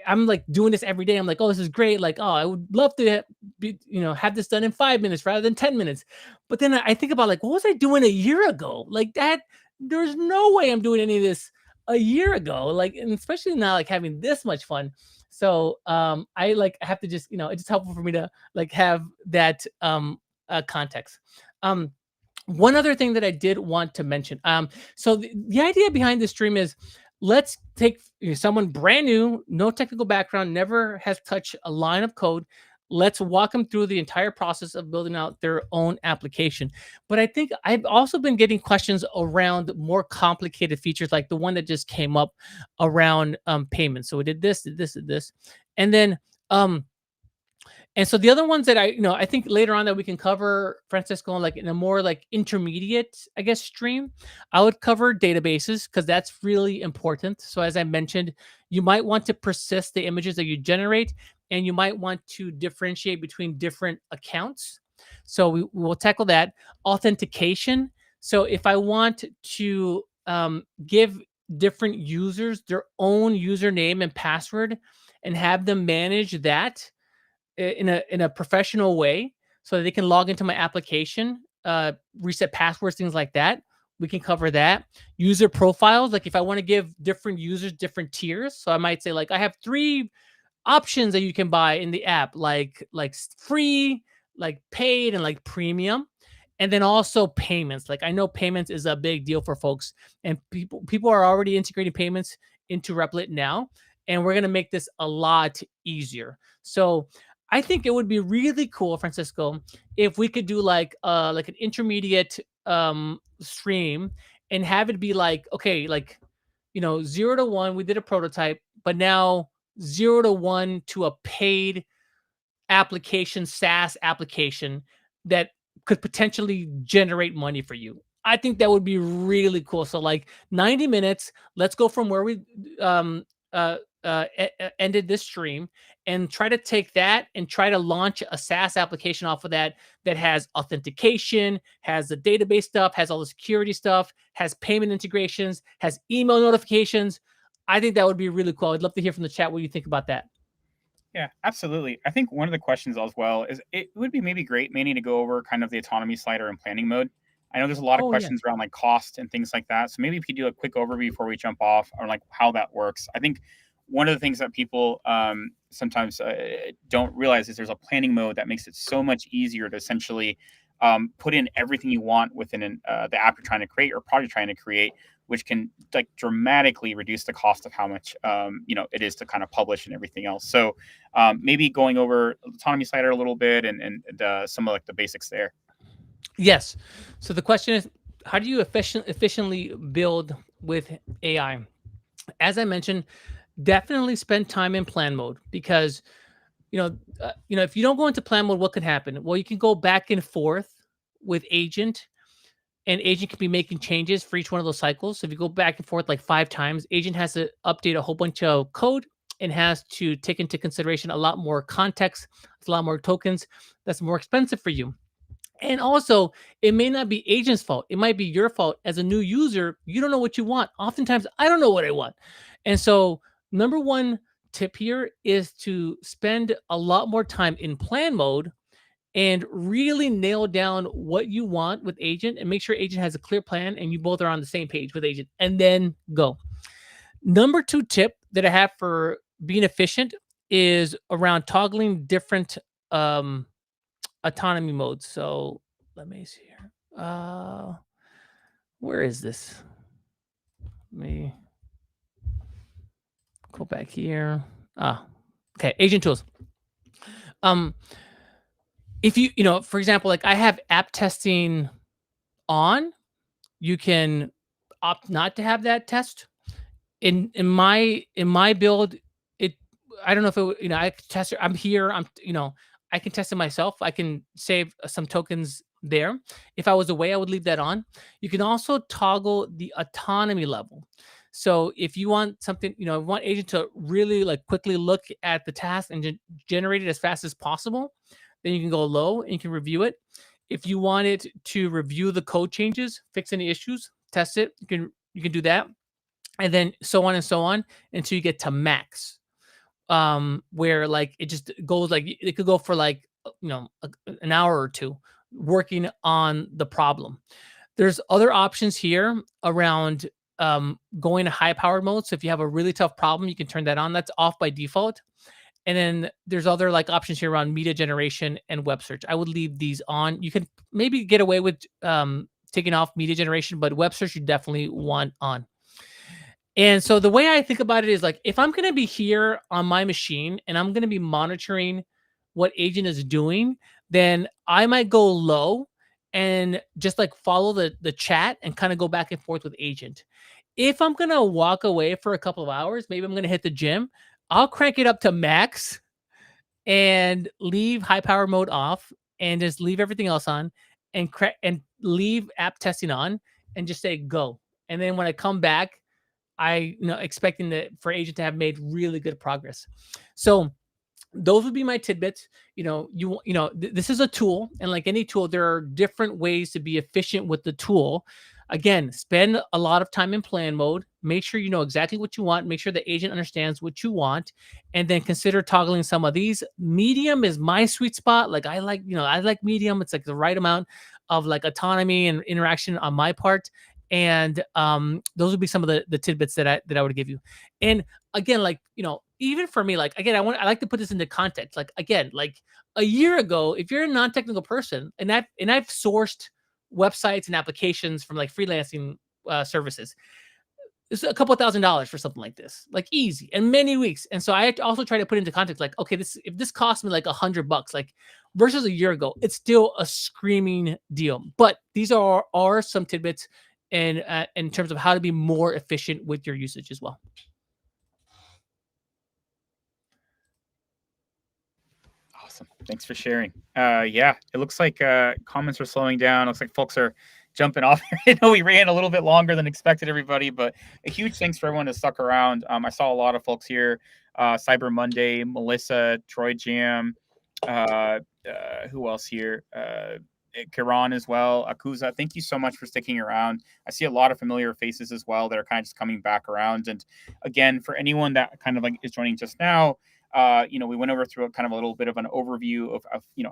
I'm like doing this every day. I'm like, oh, this is great. Like, oh, I would love to have this done in 5 minutes rather than 10 minutes. But then I think about like, what was I doing a year ago? Like that, there's no way I'm doing any of this a year ago, like, and especially now, like having this much fun. So I like have to just, it's just helpful for me to like have that context. One other thing that I did want to mention. So the idea behind this stream is let's take someone brand new, no technical background, never has touched a line of code. Let's walk them through the entire process of building out their own application. But I think I've also been getting questions around more complicated features, like the one that just came up around payments. So we did this, did this, and then and so the other ones that I think later on that we can cover, Francisco, like in a more like intermediate, I guess, stream, I would cover databases because that's really important. So as I mentioned, you might want to persist the images that you generate, and you might want to differentiate between different accounts. So we will tackle that. Authentication. So if I want to give different users their own username and password and have them manage that in a professional way so that they can log into my application, reset passwords, things like that. We can cover that. User profiles, like if I want to give different users different tiers. So I might say like I have 3 options that you can buy in the app, like free, like paid, and like premium. And then also payments. Like I know payments is a big deal for folks, and people are already integrating payments into Replit now, and we're gonna make this a lot easier. So I think it would be really cool, Francisco, if we could do like an intermediate stream and have it be like, okay, like 0 to 1, we did a prototype, but now 0 to 1 to a paid application, SaaS application that could potentially generate money for you. I think that would be really cool. So like 90 minutes, let's go from where we ended this stream and try to take that and try to launch a SaaS application off of that that has authentication, has the database stuff, has all the security stuff, has payment integrations, has email notifications. I think that would be really cool. I'd love to hear from the chat what you think about that. Yeah, absolutely. I think one of the questions as well is it would be maybe great, Manny, to go over kind of the autonomy slider and planning mode. I know there's a lot of Oh yeah. questions around like cost and things like that. So maybe if you do a quick overview before we jump off on like how that works. I think one of the things that people sometimes don't realize is there's a planning mode that makes it so much easier to essentially put in everything you want within the app you're trying to create or project trying to create, which can like dramatically reduce the cost of how much it is to kind of publish and everything else. So maybe going over autonomy slider a little bit and some of like the basics there. Yes. So the question is, how do you efficiently build with AI? As I mentioned, definitely spend time in plan mode because if you don't go into plan mode, what could happen? Well, you can go back and forth with agent, and agent can be making changes for each one of those cycles. So if you go back and forth like 5 times, agent has to update a whole bunch of code and has to take into consideration a lot more context, a lot more tokens. That's more expensive for you. And also, it may not be agent's fault. It might be your fault as a new user. You don't know what you want. Oftentimes, I don't know what I want. And so, number one tip here is to spend a lot more time in plan mode and really nail down what you want with agent and make sure agent has a clear plan and you both are on the same page with agent, and then go. Number 2 tip that I have for being efficient is around toggling different autonomy modes. So let me see here. Where is this? Let me go back here. Okay, agent tools. If for example, like I have app testing on, you can opt not to have that test. In my build, I don't know if it, I can test it. I'm here. I can test it myself. I can save some tokens there. If I was away, I would leave that on. You can also toggle the autonomy level. So if you want something, want agent to really like quickly look at the task and generate it as fast as possible, then you can go low and you can review it. If you want it to review the code changes, fix any issues, test it, you can do that. And then so on and so on until you get to max, where like it just goes like it could go for like an hour or 2 working on the problem. There's other options here around going to high powered mode. So if you have a really tough problem, you can turn that on. That's off by default. And then there's other like options here around media generation and web search. I would leave these on. You can maybe get away with taking off media generation, but web search you definitely want on. And so the way I think about it is like, if I'm going to be here on my machine and I'm going to be monitoring what agent is doing, then I might go low and just like follow the chat and kind of go back and forth with agent. If I'm going to walk away for a couple of hours, maybe I'm going to hit the gym, I'll crank it up to max and leave high power mode off and just leave everything else on and leave app testing on and just say go. And then when I come back, expecting for agent to have made really good progress. So those would be my tidbits. This is a tool, and like any tool, there are different ways to be efficient with the tool. Again, spend a lot of time in plan mode. Make sure you know exactly what you want. Make sure the agent understands what you want, and then consider toggling some of these. Medium is my sweet spot. Like I like medium. It's like the right amount of like autonomy and interaction on my part. And those would be some of the tidbits that I would give you. And again, like, even for me, like, again, I like to put this into context. Like, again, like a year ago, if you're a non-technical person and I've sourced websites and applications from like freelancing services, it's a couple $1,000s for something like this, like easy, and many weeks. And so I also try to put into context, like, okay, if this cost me like $100, like versus a year ago, it's still a screaming deal. But these are some tidbits and in terms of how to be more efficient with your usage as well. Awesome. Thanks for sharing. Yeah, it looks like comments are slowing down. Looks like folks are jumping off. I know we ran a little bit longer than expected, everybody, but a huge thanks for everyone that stuck around. I saw a lot of folks here. Cyber Monday, Melissa, Troy Jam, who else here? Kiran as well, Akuza. Thank you so much for sticking around. I see a lot of familiar faces as well that are kind of just coming back around. And again, for anyone that kind of like is joining just now, we went over through kind of a little bit of an overview of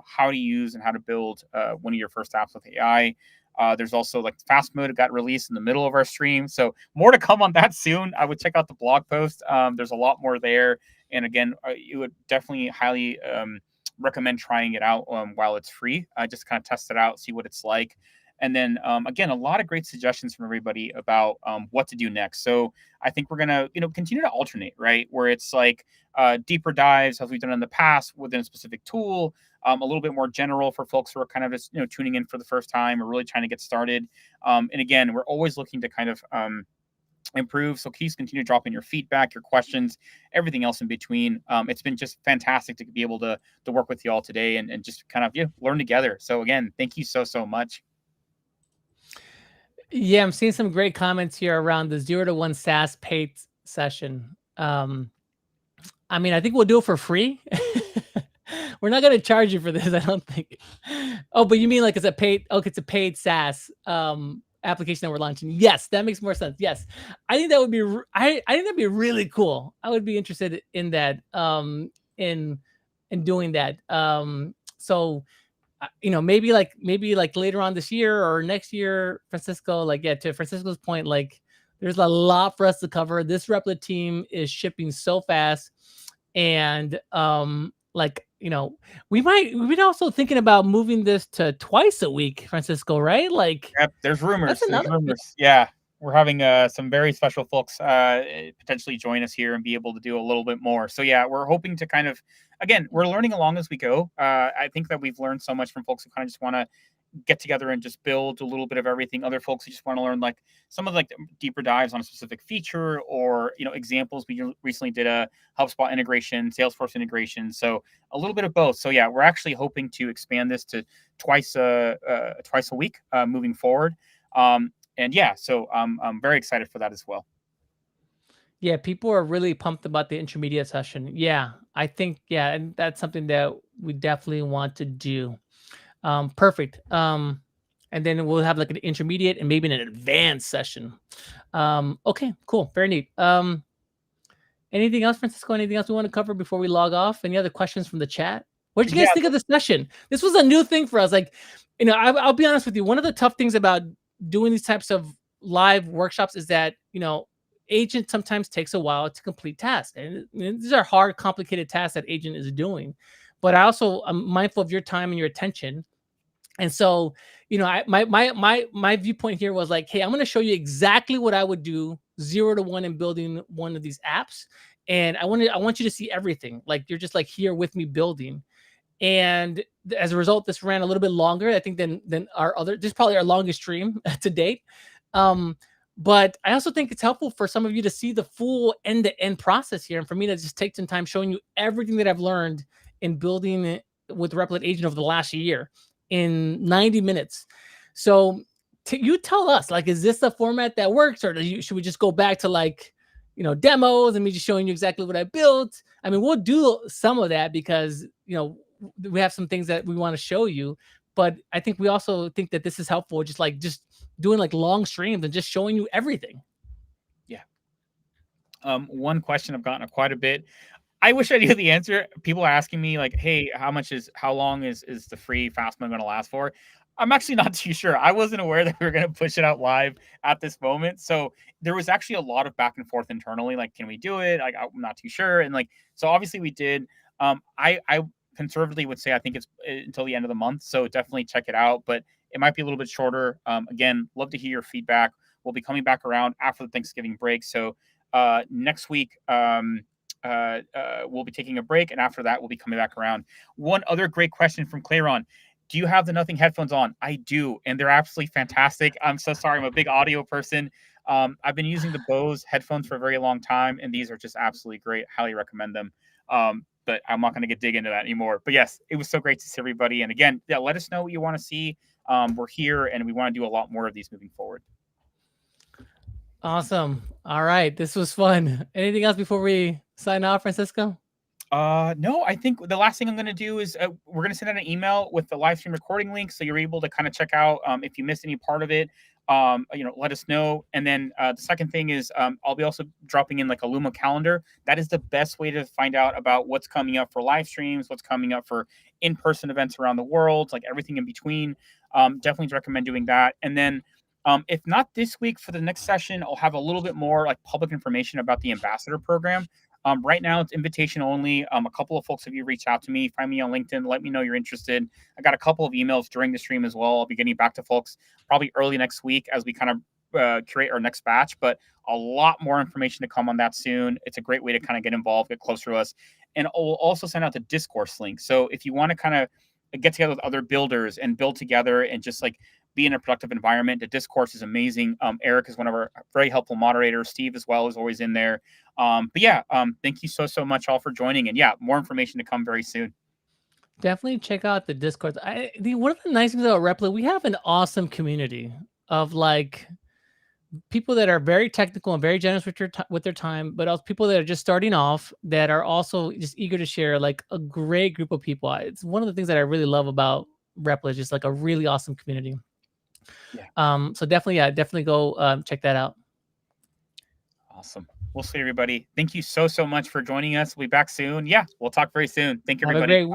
how to use and how to build one of your first apps with AI. There's also like fast mode got released in the middle of our stream. So more to come on that soon. I would check out the blog post. There's a lot more there. And again, you would definitely highly recommend trying it out while it's free. Just kind of test it out, see what it's like. And then again, a lot of great suggestions from everybody about what to do next. So I think we're gonna continue to alternate, right? Where it's like deeper dives as we've done in the past within a specific tool, a little bit more general for folks who are kind of just tuning in for the first time or really trying to get started. And again, we're always looking to kind of improve. So please continue dropping your feedback, your questions, everything else in between. It's been just fantastic to be able to work with you all today and just kind of learn together. So again, thank you so much. Yeah, I'm seeing some great comments here around the 0 to 1 SaaS paid session. I mean, I think we'll do it for free. We're not going to charge you for this, I don't think. Oh, but you mean like it's a paid SaaS application that we're launching? Yes, that makes more sense. Yes, I think that would be. I think that'd be really cool. I would be interested in that. In doing that. So, maybe like later on this year or next year, Francisco. Like, yeah, to Francisco's point, like there's a lot for us to cover. This Replit team is shipping so fast, and we've been also thinking about moving this to twice a week, Francisco, right? Like, yep, there's rumors. Yeah, we're having some very special folks potentially join us here and be able to do a little bit more. So yeah, we're hoping to kind of, again, we're learning along as we go. I think that we've learned so much from folks who kind of just want to get together and just build a little bit of everything. Other folks who just want to learn like some of like the deeper dives on a specific feature or examples. We recently did a HubSpot integration, Salesforce integration, so a little bit of both. So yeah, we're actually hoping to expand this to twice a week moving forward. And yeah, so I'm very excited for that as well. Yeah, people are really pumped about the intermediate session. Yeah, I think, and that's something that we definitely want to do. Perfect. And then we'll have like an intermediate and maybe an advanced session. Okay, cool. Very neat. Anything else, Francisco? Anything else we want to cover before we log off? Any other questions from the chat? What did you guys think of the session? This was a new thing for us. Like, I'll be honest with you. One of the tough things about doing these types of live workshops is that agent sometimes takes a while to complete tasks, and these are hard, complicated tasks that agent is doing. But I also am mindful of your time and your attention. And so, my viewpoint here was like, hey, I'm going to show you exactly what I would do 0 to 1 in building one of these apps. And I want you to see everything. Like, you're just like here with me building. And as a result, this ran a little bit longer, I think, than our other. This is probably our longest stream to date. But I also think it's helpful for some of you to see the full end-to-end process here, and for me to just take some time showing you everything that I've learned in building it with Replit Agent over the last year in 90 minutes. So you tell us, like, is this the format that works, or should we just go back to like, demos and me just showing you exactly what I built? I mean, we'll do some of that because, we have some things that we want to show you, but I think we also think that this is helpful, just doing like long streams and just showing you everything. Yeah. One question I've gotten quite a bit. I wish I knew the answer. People are asking me like, "Hey, how long is the free fast mode going to last for?" I'm actually not too sure. I wasn't aware that we were going to push it out live at this moment. So there was actually a lot of back and forth internally. Like, can we do it? Like, I'm not too sure. And like, so obviously we did. I conservatively would say I think it's until the end of the month. So definitely check it out. But it might be a little bit shorter. Again, love to hear your feedback. We'll be coming back around after the Thanksgiving break. So next week, we'll be taking a break, and after that, we'll be coming back around. One other great question from Claron. Do you have the Nothing headphones on? I do, and they're absolutely fantastic. I'm so sorry. I'm a big audio person. I've been using the Bose headphones for a very long time, and these are just absolutely great. Highly recommend them. But I'm not going to dig into that anymore. But yes, it was so great to see everybody. And again, yeah, let us know what you want to see. We're here, and we want to do a lot more of these moving forward. Awesome. All right. This was fun. Anything else before we sign off, Francisco? No, I think the last thing I'm going to do is we're going to send out an email with the live stream recording link, so you're able to kind of check out if you missed any part of it. Let us know. And then the second thing is I'll be also dropping in like a Luma calendar. That is the best way to find out about what's coming up for live streams, what's coming up for in-person events around the world, like everything in between. Definitely recommend doing that. And then if not this week, for the next session, I'll have a little bit more like public information about the ambassador program. Right now, it's invitation only. A couple of folks of you reached out to me. Find me on LinkedIn. Let me know you're interested. I got a couple of emails during the stream as well. I'll be getting back to folks probably early next week as we kind of curate our next batch. But a lot more information to come on that soon. It's a great way to kind of get involved, get closer to us. And I'll also send out the Discourse link. So if you want to kind of get together with other builders and build together and just like be in a productive environment, the Discourse is amazing. Eric is one of our very helpful moderators. Steve as well is always in there. But yeah, thank you so much all for joining. And yeah, more information to come very soon. Definitely check out the Discord. One of the nice things about Replit, we have an awesome community of like people that are very technical and very generous with their time, but also people that are just starting off that are also just eager to share, like a great group of people. It's one of the things that I really love about Replit, just like a really awesome community. Yeah. So definitely go check that out. Awesome. We'll see everybody. Thank you so much for joining us. We'll be back soon. Yeah, we'll talk very soon. Thank you, everybody.